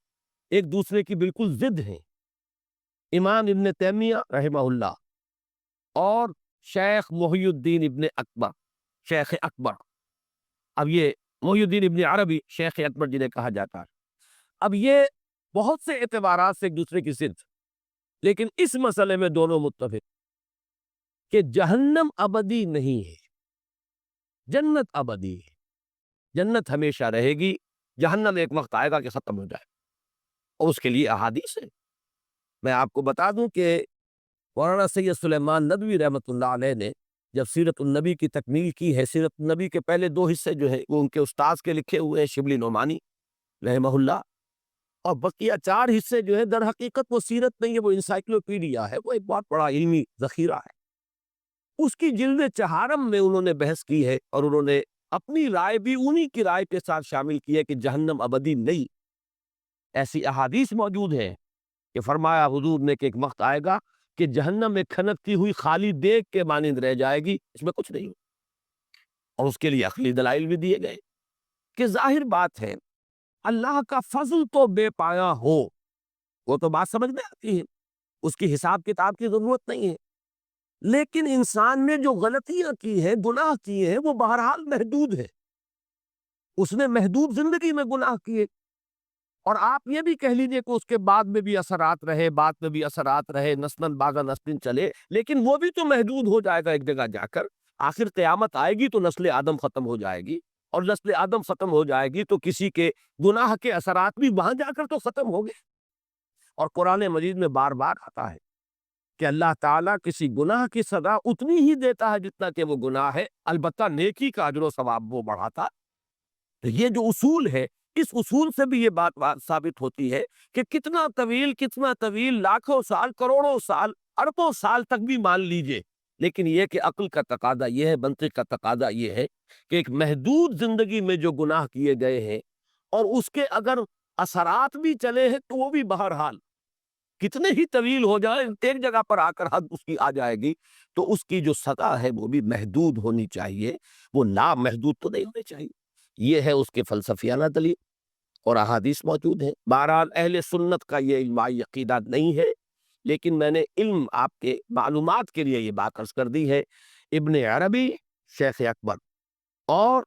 ایک دوسرے کی بالکل ضد ہیں، امام ابن تیمیہ رحمہ اللہ اور شیخ محی الدین ابن اکبر، شیخ اکبر۔ اب یہ محی الدین ابن عربی شیخ اکبر جنہیں کہا جاتا ہے، اب یہ بہت سے اعتبارات سے ایک دوسرے کی ضد، لیکن اس مسئلے میں دونوں متفق کہ جہنم ابدی نہیں ہے، جنت ابدی ہے، جنت ہمیشہ رہے گی، جہنم ایک وقت آئے گا کہ ختم ہو جائے، اور اس کے لیے احادیث ہے۔ میں آپ کو بتا دوں کہ مولانا سید سلیمان ندوی رحمۃ اللہ علیہ نے جب سیرت النبی کی تکمیل کی ہے، سیرت النبی کے پہلے دو حصے جو ہیں وہ ان کے استاذ کے لکھے ہوئے ہیں، شبلی نعمانی رحمہ اللہ، اور بقیہ چار حصے جو ہے در حقیقت وہ سیرت نہیں ہے، وہ انسائکلوپیڈیا ہے، وہ ایک بہت بڑا علمی ذخیرہ ہے۔ اس کی جلد چہارم میں انہوں نے بحث کی ہے، اور انہوں نے اپنی رائے بھی انہی کی رائے کے ساتھ شامل کی ہے کہ جہنم ابدی نہیں۔ ایسی احادیث موجود ہیں کہ فرمایا حضور نے کہ ایک وقت آئے گا کہ جہنم میں کھنکتی ہوئی خالی دیگ کے مانند رہ جائے گی، اس میں کچھ نہیں، اور اس کے لیے عقلی دلائل بھی دیے گئے کہ ظاہر بات ہے اللہ کا فضل تو بے پایا ہو، وہ تو بات سمجھ میں آتی ہے، اس کی حساب کتاب کی ضرورت نہیں ہے، لیکن انسان نے جو غلطیاں کی ہیں، گناہ کیے ہیں، وہ بہرحال محدود ہے، اس نے محدود زندگی میں گناہ کیے، اور آپ یہ بھی کہہ لیجئے کہ اس کے بعد میں بھی اثرات رہے، بعد میں بھی اثرات رہے، نسلاً بعد نسلاً چلے، لیکن وہ بھی تو محدود ہو جائے گا ایک جگہ جا کر۔ آخر قیامت آئے گی تو نسل آدم ختم ہو جائے گی، اور نسل آدم ختم ہو جائے گی تو کسی کے گناہ کے اثرات بھی وہاں جا کر تو ختم ہو گئے۔ اور قرآن مجید میں بار بار آتا ہے کہ اللہ تعالیٰ کسی گناہ کی سزا اتنی ہی دیتا ہے جتنا کہ وہ گناہ ہے، البتہ نیکی کا اجر و ثواب وہ بڑھاتا۔ تو یہ جو اصول ہے، اس اصول سے بھی یہ بات ثابت ہوتی ہے کہ کتنا طویل لاکھوں سال، کروڑوں سال، اربوں سال تک بھی مان لیجئے، لیکن یہ کہ عقل کا تقاضا یہ ہے، منطق کا تقاضا یہ ہے کہ ایک محدود زندگی میں جو گناہ کیے گئے ہیں اور اس کے اگر اثرات بھی چلے ہیں تو وہ بھی بہرحال کتنے ہی طویل ہو جائے، ایک جگہ پر آ کر حد اس کی آ جائے گی، تو اس کی جو سزا ہے وہ بھی محدود ہونی چاہیے، وہ لامحدود تو نہیں ہونی چاہیے۔ یہ ہے اس کے فلسفیانہ دلیل، اور احادیث موجود ہیں۔ بہرحال اہل سنت کا یہ اجماعی عقیدہ نہیں ہے، لیکن میں نے علم آپ کے معلومات کے لیے یہ بات عرض کر دی ہے۔ ابن عربی، شیخ اکبر اور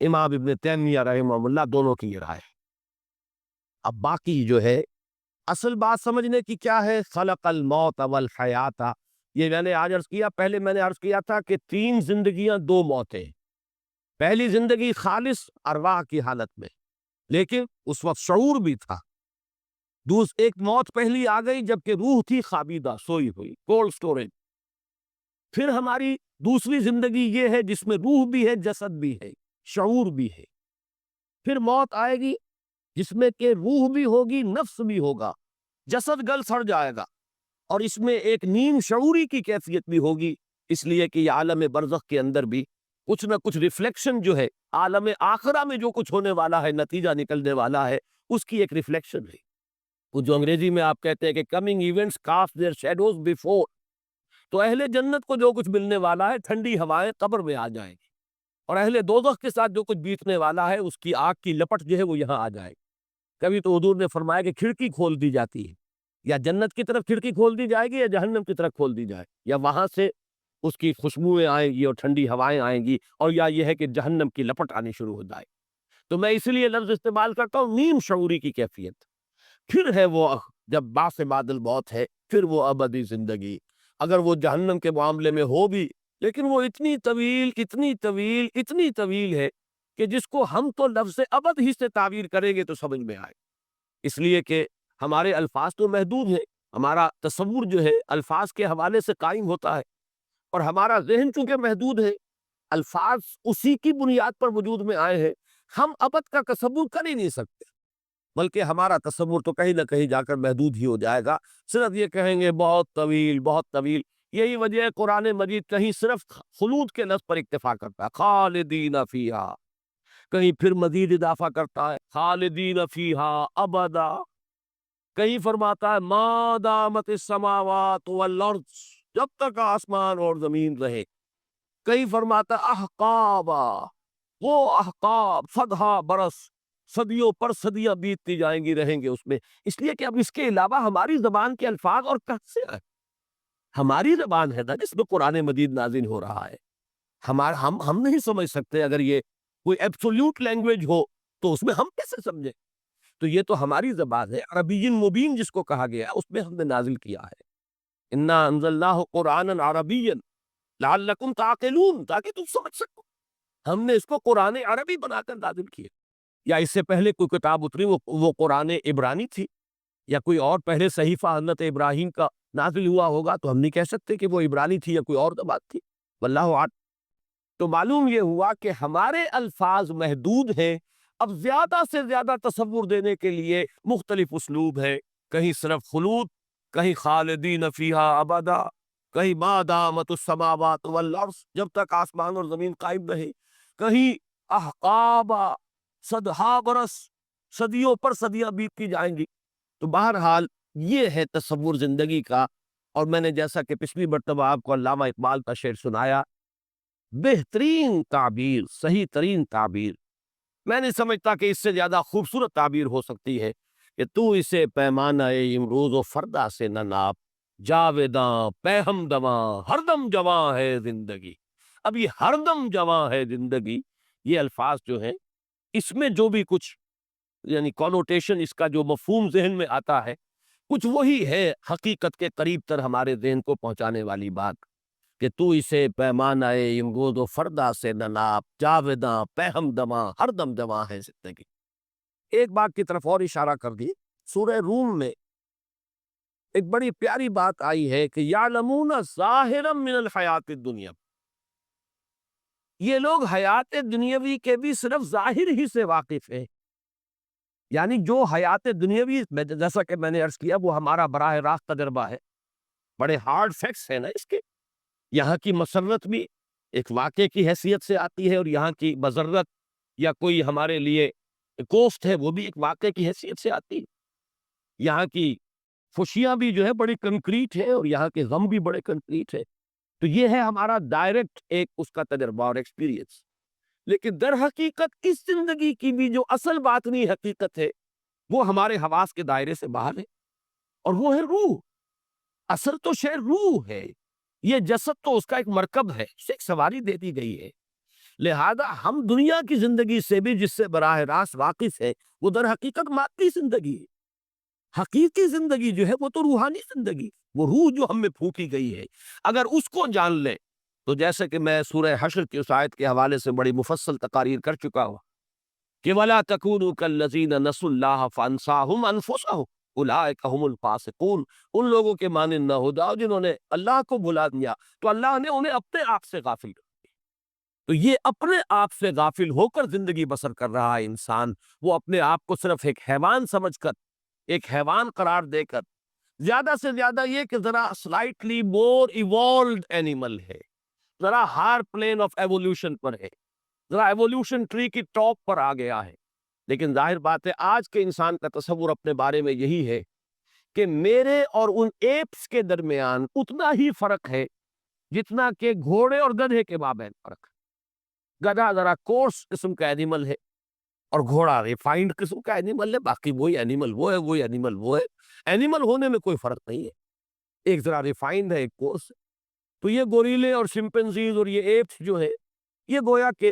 امام ابن تیمیہ رحمہ اللہ دونوں کی یہ رائے ہے۔ اب باقی جو ہے اصل بات سمجھنے کی کیا ہے، خلق الموت والحیات، یہ میں نے آج عرض کیا، پہلے میں نے عرض کیا تھا کہ 3 زندگیاں 2 موتیں۔ پہلی زندگی خالص ارواح کی حالت میں، لیکن اس وقت شعور بھی تھا۔ ایک موت پہلی آ گئی جبکہ روح تھی خوابیدہ، سوئی ہوئی، کولڈ سٹوریج۔ پھر ہماری دوسری زندگی یہ ہے جس میں روح بھی ہے، جسد بھی ہے، شعور بھی ہے۔ پھر موت آئے گی جس میں کہ روح بھی ہوگی، نفس بھی ہوگا، جسد گل سڑ جائے گا، اور اس میں ایک نیم شعوری کی کیفیت بھی ہوگی، اس لیے کہ یہ عالم برزخ کے اندر بھی کچھ نہ کچھ ریفلیکشن جو ہے عالم آخرہ میں جو کچھ ہونے والا ہے، نتیجہ نکلنے والا ہے، اس کی ایک ریفلیکشن ہے۔ وہ جو انگریزی میں آپ کہتے ہیں کہ coming events cast their shadows before, تو اہل جنت کو جو کچھ ملنے والا ہے، ٹھنڈی ہوائیں قبر میں آ جائیں گی، اور اہل دوزخ کے ساتھ جو کچھ بیتنے والا ہے، اس کی آگ کی لپٹ جو ہے وہ یہاں آ جائے گی۔ کبھی تو حضور نے فرمایا کہ کھڑکی کھول دی جاتی ہے، یا جنت کی طرف کھڑکی کھول دی جائے گی یا جہنم کی طرف کھول دی جائے، یا وہاں سے اس کی خوشبوئیں آئیں گی اور ٹھنڈی ہوائیں آئیں گی، اور یا یہ ہے کہ جہنم کی لپٹ آنی شروع ہو جائے۔ تو میں اس لیے لفظ استعمال کرتا ہوں نیم شعوری کی کیفیت۔ پھر ہے وہ جب بعث بعد الموت ہے، پھر وہ ابدی زندگی، اگر وہ جہنم کے معاملے میں ہو بھی، لیکن وہ اتنی طویل اتنی طویل اتنی طویل ہے کہ جس کو ہم تو لفظ ابد ہی سے تعبیر کریں گے تو سمجھ میں آئے، اس لیے کہ ہمارے الفاظ تو محدود ہیں، ہمارا تصور جو ہے الفاظ کے حوالے سے قائم ہوتا ہے، اور ہمارا ذہن چونکہ محدود ہے، الفاظ اسی کی بنیاد پر وجود میں آئے ہیں، ہم ابد کا تصور کر ہی نہیں سکتے، بلکہ ہمارا تصور تو کہیں نہ کہیں جا کر محدود ہی ہو جائے گا، صرف یہ کہیں گے بہت طویل بہت طویل۔ یہی وجہ ہے قرآن مجید کہیں صرف خلود کے لفظ پر اکتفا کرتا ہے، خالدین فیہا، کہیں پھر مزید اضافہ کرتا ہے خالدین فیہا ابدا، کہیں فرماتا ہے ما دامت السماوات والارض، جب تک آسمان اور زمین رہے، کہیں فرماتا ہے احقابا، وہ احقاب صدہا برس، صدیوں پر صدیاں بیتتی جائیں گی، رہیں گے اس میں، اس لیے کہ اب اس کے علاوہ ہماری زبان کے الفاظ اور کہاں سے آئے؟ ہماری زبان ہے نا جس میں قرآن مجید نازل ہو رہا ہے، ہم نہیں سمجھ سکتے، اگر یہ کوئی ایبسولوٹ لینگویج ہو تو اس میں ہم کیسے سمجھیں؟ تو یہ تو ہماری زبان ہے، عربی مبین جس کو کہا گیا ہے، اس میں ہم نے نازل کیا ہے، انا انزلناہ قرآنا عربیا لعلکم تعقلون، تاکہ تم سمجھ سکو، ہم نے اس کو قرآن عربی بنا کر نازل کیا۔ یا اس سے پہلے کوئی کتاب اتری وہ قرآن عبرانی تھی، یا کوئی اور پہلے صحیفہ حضرت ابراہیم کا نازل ہوا ہوگا، تو ہم نہیں کہہ سکتے کہ وہ عبرانی تھی یا کوئی اور بات تھی، واللہ اعلم۔ تو معلوم یہ ہوا کہ ہمارے الفاظ محدود ہیں، اب زیادہ سے زیادہ تصور دینے کے لیے مختلف اسلوب ہے، کہیں صرف خلود، کہیں خالدین فیہا ابدا، کہیں ما دامت السماوات والارض، جب تک آسمان اور زمین قائم رہے، کہیں احقابا، صدہا برس، صدیوں پر صدیاں بیتتی جائیں گی۔ تو بہرحال یہ ہے تصور زندگی کا، اور میں نے جیسا کہ پچھلی مرتبہ آپ کو علامہ اقبال کا شعر سنایا، بہترین تعبیر، صحیح ترین تعبیر، میں نہیں سمجھتا کہ اس سے زیادہ خوبصورت تعبیر ہو سکتی ہے کہ تو اسے پیمانہ امروز و فردا سے نہ ناپ، جاویداں پہ ہم دواں ہر دم جواں ہے زندگی۔ اب یہ ہر دم جواں ہے زندگی، یہ الفاظ جو ہیں، اس میں جو بھی کچھ یعنی کونوٹیشن، اس کا جو مفہوم ذہن میں آتا ہے، کچھ وہی ہے حقیقت کے قریب تر ہمارے ذہن کو پہنچانے والی بات، کہ تو اسے پیمانہ امروز و فردا سے نہ ناپ، جاویداں پہ ہم دواں ہر دم جواں ہے زندگی۔ ایک بات کی طرف اور اشارہ کر دی، سورہ روم میں ایک بڑی پیاری بات آئی ہے کہ یعلمون ظاہرا من الحیات الدنیا، یہ لوگ حیات دنیاوی کے بھی صرف ظاہر ہی سے واقف ہیں، یعنی جو حیات دنیاوی جیسا کہ میں نے عرض کیا وہ ہمارا براہ راست تجربہ ہے، بڑے ہارڈ فیکٹس ہیں نا اس کے، یہاں کی مسرت بھی ایک واقعے کی حیثیت سے آتی ہے، اور یہاں کی مضرت یا کوئی ہمارے لیے کوسٹ ہے وہ بھی ایک واقعے کی حیثیت سے آتی ہے، یہاں کی خوشیاں بھی جو ہے بڑی کنکریٹ ہے، اور یہاں کے غم بھی بڑے کنکریٹ ہے، تو یہ ہے ہمارا ڈائریکٹ ایک اس کا تجربہ اور ایکسپیرینس۔ لیکن در حقیقت اس زندگی کی بھی جو اصل باطنی حقیقت ہے وہ ہمارے حواس کے دائرے سے باہر ہے، اور وہ ہے روح۔ اصل تو شے روح ہے، یہ جسد تو اس کا ایک مرکب ہے، اسے ایک سواری دے دی گئی ہے، لہذا ہم دنیا کی زندگی سے بھی جس سے براہ راست واقف ہے وہ در حقیقت مادی زندگی ہے۔ حقیقی زندگی جو ہے وہ تو روحانی زندگی، وہ روح جو ہم میں پھونکی گئی ہے، اگر اس کو جان لیں تو جیسے کہ میں سورہ حشر کی اس آیت کے حوالے سے بڑی مفصل تقاریر کر چکا ہوں کہ وَلَا تَكُونُوا كَالَّذِينَ نَسُوا اللَّهَ فَأَنسَاهُمْ أَنفُسَهُمْ، اولئک هم الفاسقون، ان لوگوں کے مانند نہ ہو جاؤ جنہوں نے اللہ کو بھلا دیا تو اللہ نے انہیں اپنے آپ سے غافل کر دیا۔ تو یہ اپنے آپ سے غافل ہو کر زندگی بسر کر رہا ہے انسان، وہ اپنے آپ کو صرف ایک حیوان سمجھ کر، ایک حیوان قرار دے کر، زیادہ سے زیادہ یہ کہ ذرا سلائٹلی مور ایوالوڈ اینیمل ہے، ذرا ہائر پلین آف ایوولوشن پر ہے، ذرا ایوولوشن ٹری کی ٹاپ پر آ گیا ہے۔ لیکن ظاہر بات ہے آج کے انسان کا تصور اپنے بارے میں یہی ہے کہ میرے اور ان ایپس کے درمیان اتنا ہی فرق ہے جتنا کہ گھوڑے اور گدھے کے مابین فرق ہے۔ گدھا ذرا کورس قسم کا اینیمل ہے اور گھوڑا ریفائنڈ قسم کا اینیمل ہے، باقی وہی اینیمل وہ ہے، وہی اینیمل وہ ہے، اینیمل ہونے میں کوئی فرق نہیں ہے، ایک ذرا ریفائنڈ ہے، ایک کورس ہے۔ تو یہ گوریلے اور شمپنزیز اور یہ ایپس جو ہے یہ گویا کہ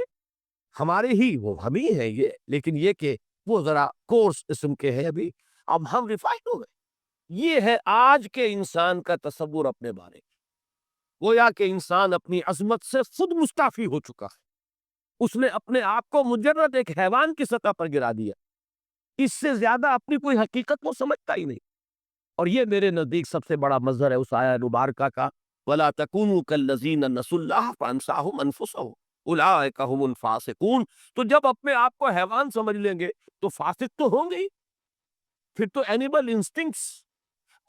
ہمارے ہی وہ ہم ہی ہیں یہ، لیکن یہ کہ وہ ذرا کورس قسم کے ہیں، ابھی اب ہم ریفائنڈ ہو گئے۔ یہ ہے آج کے انسان کا تصور اپنے بارے میں، گویا کہ انسان اپنی عظمت سے خود مستعفی ہو چکا ہے، اس نے اپنے آپ کو مجرد ایک حیوان کی سطح پر گرا دیا، اس سے زیادہ اپنی کوئی حقیقت وہ سمجھتا ہی نہیں۔ اور یہ میرے نزدیک سب سے بڑا مظہر ہے اس آیہ مبارکہ کا، وَلَا تَكُونُوا كَالَّذِينَ نَسُوا اللَّهَ فَأَنسَاهُمْ أَنفُسَهُمْ أُولَٰئِكَ هُمُ الْفَاسِقُونَ۔ تو جب اپنے آپ کو حیوان سمجھ لیں گے تو فاسق تو ہوں گے ہی، پھر تو اینیمل انسٹنکٹس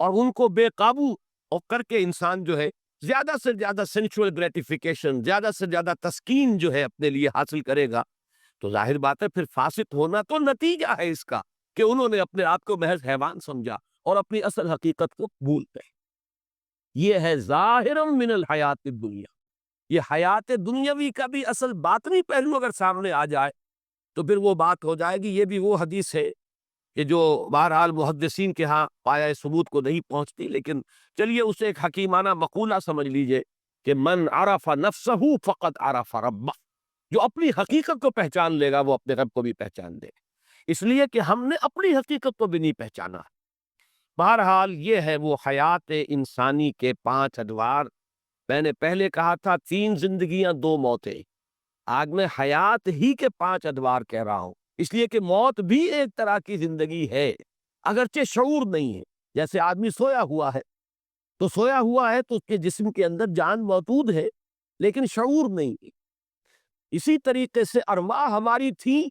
اور ان کو بے قابو کر کے انسان جو ہے زیادہ سے زیادہ سینچول گریٹیفیکیشن، زیادہ سے زیادہ تسکین جو ہے اپنے لیے حاصل کرے گا، تو ظاہر بات ہے پھر فاسق ہونا تو نتیجہ ہے اس کا کہ انہوں نے اپنے آپ کو محض حیوان سمجھا اور اپنی اصل حقیقت کو بھول گئے۔ یہ ہے ظاہر من الحیات الدنیا، یہ حیات دنیاوی کا بھی اصل باطنی پہلو اگر سامنے آ جائے تو پھر وہ بات ہو جائے گی۔ یہ بھی وہ حدیث ہے کہ جو بہرحال محدثین کے ہاں پایہ ثبوت کو نہیں پہنچتی، لیکن چلیے اسے ایک حکیمانہ مقولہ سمجھ لیجئے کہ من عرف نفسہ فقط عرف ربہ، جو اپنی حقیقت کو پہچان لے گا وہ اپنے رب کو بھی پہچان دے، اس لیے کہ ہم نے اپنی حقیقت کو بھی نہیں پہچانا۔ بہرحال یہ ہے وہ حیات انسانی کے 5 ادوار۔ میں نے پہلے کہا تھا 3 زندگیاں 2 موتیں، آج میں حیات ہی کے 5 ادوار کہہ رہا ہوں، اس لیے کہ موت بھی ایک طرح کی زندگی ہے، اگرچہ شعور نہیں ہے۔ جیسے آدمی سویا ہوا ہے تو سویا ہوا ہے تو اس کے جسم کے اندر جان موجود ہے لیکن شعور نہیں ہے۔ اسی طریقے سے ارواح ہماری تھی،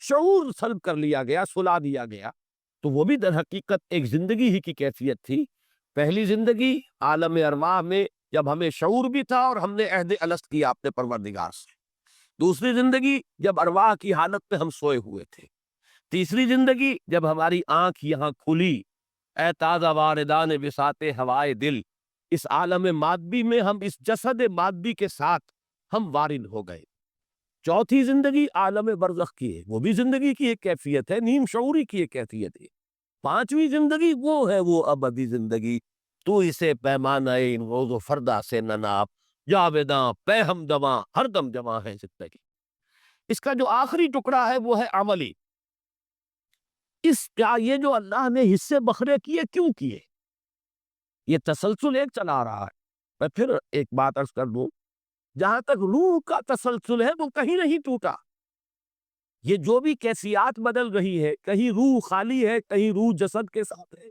شعور سلب کر لیا گیا، سلا دیا گیا، تو وہ بھی در حقیقت ایک زندگی ہی کی کیفیت تھی۔ پہلی زندگی عالم ارواح میں جب ہمیں شعور بھی تھا اور ہم نے عہد الست کیا اپنے پروردگار سے۔ دوسری زندگی جب ارواح کی حالت میں ہم سوئے ہوئے تھے۔ تیسری زندگی جب ہماری آنکھ یہاں کھلی، اے تازہ واردان بساط ہوائے دل، اس عالم مادی میں ہم اس جسد مادی کے ساتھ ہم وارد ہو گئے۔ چوتھی زندگی عالم برزخ کی ہے، وہ بھی زندگی کی ایک کیفیت ہے، نیم شعوری کی ایک کیفیت ہے۔ پانچویں زندگی وہ ہے وہ ابدی زندگی، تو اسے پیمانہ ان روز و فردا سے نہ ناپ، جاویداں پہ ہم دواں ہر دم جمع ہے زندگی۔ اس کا جو آخری ٹکڑا ہے وہ ہے عملی۔ اس کا یہ جو اللہ نے حصے بکھرے کیے کیوں کیے؟ یہ تسلسل ایک چلا رہا ہے۔ میں پھر ایک بات عرض کر دوں، جہاں تک روح کا تسلسل ہے وہ کہیں نہیں ٹوٹا۔ یہ جو بھی کیفیات بدل رہی ہے، کہیں روح خالی ہے، کہیں روح جسد کے ساتھ ہے،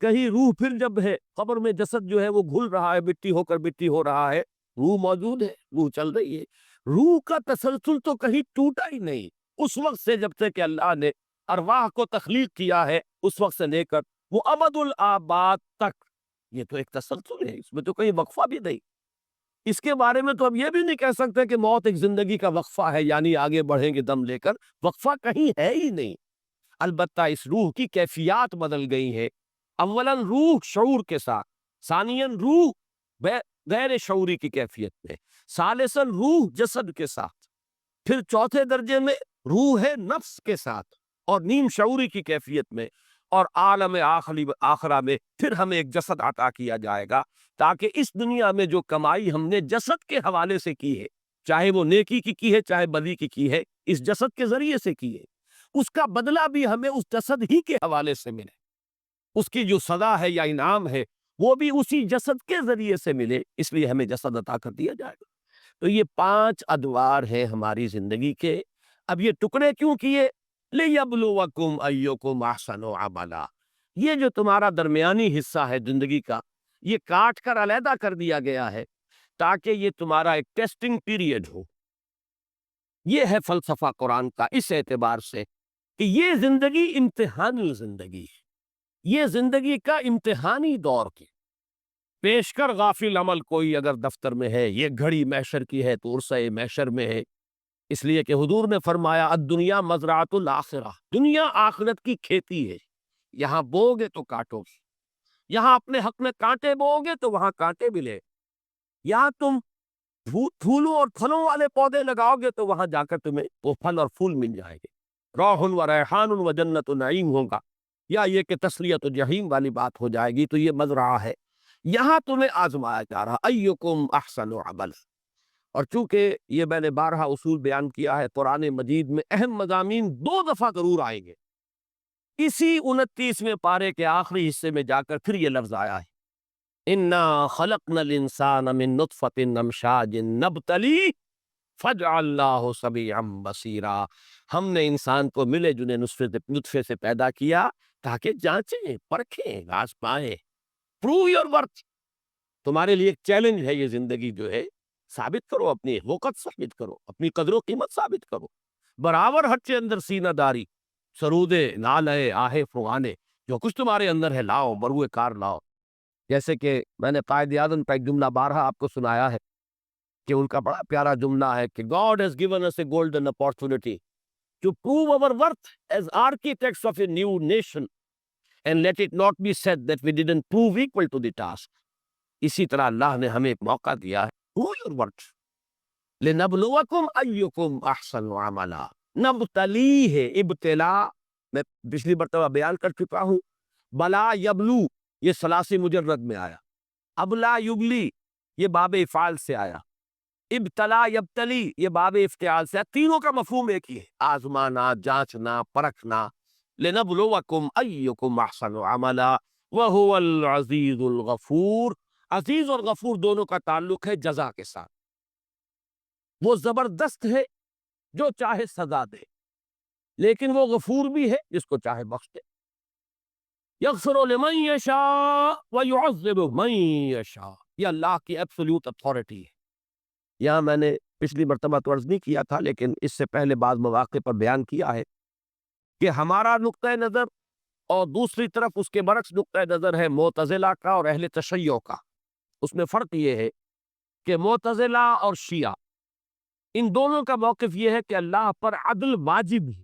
کہیں روح پھر جب ہے قبر میں جسد جو ہے وہ گھل رہا ہے، مٹی ہو کر مٹی ہو رہا ہے، روح موجود ہے، روح چل رہی ہے۔ روح کا تسلسل تو کہیں ٹوٹا ہی نہیں، اس وقت سے جب سے کہ اللہ نے ارواح کو تخلیق کیا ہے اس وقت سے لے کر وہ ابد الآباد تک، یہ تو ایک تسلسل ہے، اس میں تو کہیں وقفہ بھی نہیں۔ اس کے بارے میں تو ہم یہ بھی نہیں کہہ سکتے کہ موت ایک زندگی کا وقفہ ہے، یعنی آگے بڑھیں گے دم لے کر، وقفہ کہیں ہے ہی نہیں۔ البتہ اس روح کی کیفیات بدل گئی ہے۔ اولاً روح شعور کے ساتھ، ثانیاً روح غیر شعوری کی کیفیت میں، ثالثاً روح جسد کے ساتھ، پھر چوتھے درجے میں روح نفس کے ساتھ اور نیم شعوری کی کیفیت میں، اور عالم آخرہ میں پھر ہمیں ایک جسد عطا کیا جائے گا تاکہ اس دنیا میں جو کمائی ہم نے جسد کے حوالے سے کی ہے، چاہے وہ نیکی کی ہے چاہے بدی کی ہے، اس جسد کے ذریعے سے کی ہے، اس کا بدلہ بھی ہمیں اس جسد ہی کے حوالے سے ملے، اس کی جو سزا ہے یا انعام ہے وہ بھی اسی جسد کے ذریعے سے ملے، اس لیے ہمیں جسد عطا کر دیا جائے گا۔ تو یہ 5 ادوار ہیں ہماری زندگی کے۔ اب یہ ٹکڑے کیوں کیے؟ لِیَبْلُوَکُمْ أَیُّکُمْ أَحْسَنُ عَمَلًا، یہ جو تمہارا درمیانی حصہ ہے زندگی کا، یہ کاٹ کر علیحدہ کر دیا گیا ہے تاکہ یہ تمہارا ایک ٹیسٹنگ پیریڈ ہو۔ یہ ہے فلسفہ قرآن کا اس اعتبار سے کہ یہ زندگی امتحانی زندگی ہے، یہ زندگی کا امتحانی دور کی پیش کر غافل عمل کوئی اگر دفتر میں ہے، یہ گھڑی محشر کی ہے تو عرصہ محشر میں ہے، اس لیے کہ حضور نے فرمایا الدنیا مزرعۃ الآخرہ، دنیا آخرت کی کھیتی ہے، یہاں بو گے تو کاٹو گے، یہاں اپنے حق میں کانٹے بو گے تو وہاں کانٹے ملے، یہاں تم پھولوں اور پھلوں والے پودے لگاؤ گے تو وہاں جا کر تمہیں وہ پھل اور پھول مل جائیں گے، روح و ریحان و جنت و نعیم ہوگا، یا یہ کہ تسلیت و جحیم والی بات ہو جائے گی۔ تو یہ مزرعہ ہے، یہاں تمہیں آزمایا جا رہا ایکم احسن عمل۔ اور چونکہ یہ میں نے بارہا اصول بیان کیا ہے، قرآن مجید میں اہم مضامین 2 دفعہ ضرور آئیں گے، اسی 29ویں پارے کے آخری حصے میں جا کر پھر یہ لفظ آیا ہے انا خلقنا الانسان من نطفۃ امشاج نبتلی فجعلناہ سمیعا بصیرا، ہم نے انسان کو ملے جنے نطفے سے پیدا کیا تاکہ جانچیں پرکھیں آزمائیں۔ پروو یور ورتھ، تمہارے لیے ایک چیلنج ہے یہ زندگی جو ہے، ثابت کرو اپنی وقت، ثابت کرو اپنی قدر و قیمت، ثابت کرو، برابر ہٹے اندر سینہ داری، سرودے نالے آہے فغانے، جو کچھ تمہارے اندر ہے لاؤ، بروئے کار لاؤ۔ جیسے کہ میں نے قائد اعظم کا ایک جملہ بارہا آپ کو سنایا ہے کہ ان کا بڑا پیارا جملہ ہے کہ God has given us a golden opportunity to prove our worth as architects of a new nation and let it not be said that we didn't prove equal to the task۔ اسی طرح اللہ نے ہمیں ایک موقع دیا ہے prove your worth لنبلوکم ایکم احسن عملا، نبتلی ہے ابتلا، میں پچھلی مرتبہ بیان کر چکا ہوں، بلا یبلو یہ ثلاثی مجرد میں آیا، ابلا یبلی یہ باب افعال سے آیا، ابتلا یبتلی یہ باب افتعال سے آیا، تینوں کا مفہوم ایک ہی ہے، آزمانا، جانچنا، پرکھنا، لنبلوکم ایکم احسن عملا وہو العزیز الغفور۔ عزیز اور غفور دونوں کا تعلق ہے جزا کے ساتھ، وہ زبردست ہے جو چاہے سزا دے، لیکن وہ غفور بھی ہے جس کو چاہے بخش دے، یغفر لمن یشاء ویعذب من یشاء، یہ اللہ کی ایبسولوٹ اتھارٹی ہے۔ یہاں میں نے پچھلی مرتبہ تو عرض نہیں کیا تھا لیکن اس سے پہلے بعض مواقع پر بیان کیا ہے کہ ہمارا نقطہ نظر اور دوسری طرف اس کے برعکس نقطہ نظر ہے معتزلہ کا اور اہل تشیع کا۔ اس میں فرق یہ ہے کہ معتزلہ اور شیعہ ان دونوں کا موقف یہ ہے کہ اللہ پر عدل واجب ہے،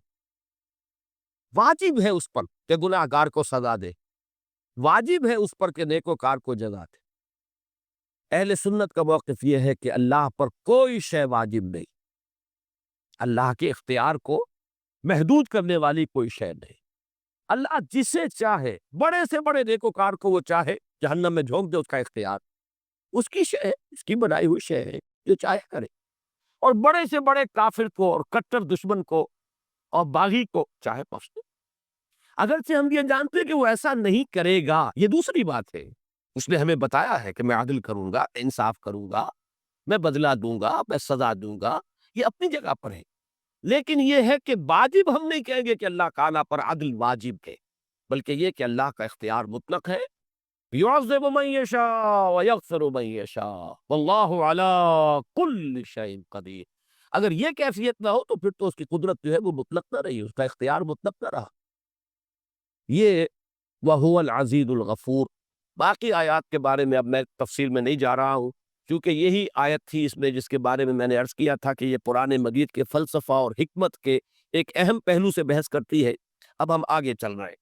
واجب ہے اس پر کہ گناہ گار کو سزا دے، واجب ہے اس پر کہ نیکوکار کو جزا دے۔ اہل سنت کا موقف یہ ہے کہ اللہ پر کوئی شے واجب نہیں، اللہ کے اختیار کو محدود کرنے والی کوئی شے نہیں، اللہ جسے چاہے، بڑے سے بڑے نیکوکار کو وہ چاہے جہنم میں جھونک دے، اس کا اختیار، اس کی شے ہے، اس کی بنائی ہوئی شے ہے، جو چاہے کرے، اور بڑے سے بڑے کافر کو اور کٹر دشمن کو اور باغی کو چاہے بخش دے۔ اگرچہ ہم یہ جانتے ہیں کہ وہ ایسا نہیں کرے گا، یہ دوسری بات ہے، اس نے ہمیں بتایا ہے کہ میں عدل کروں گا، انصاف کروں گا، میں بدلہ دوں گا، میں سزا دوں گا، یہ اپنی جگہ پر ہے، لیکن یہ ہے کہ واجب ہم نہیں کہیں گے کہ اللہ تعالیٰ پر عدل واجب ہے، بلکہ یہ کہ اللہ کا اختیار مطلق ہے، یعذب من یشاء ویغفر من یشاء واللہ علی کل شیء قدیر۔ اگر یہ کیفیت نہ ہو تو پھر تو اس کی قدرت جو ہے وہ مطلق نہ رہی، اس کا اختیار مطلق نہ رہا۔ یہ وَهُوَ الْعَزِيزُ الْغَفُورُ۔ باقی آیات کے بارے میں اب میں تفصیل میں نہیں جا رہا ہوں، کیونکہ یہی آیت تھی اس میں جس کے بارے میں نے عرض کیا تھا کہ یہ قرآن مجید کے فلسفہ اور حکمت کے ایک اہم پہلو سے بحث کرتی ہے۔ اب ہم آگے چل رہے ہیں۔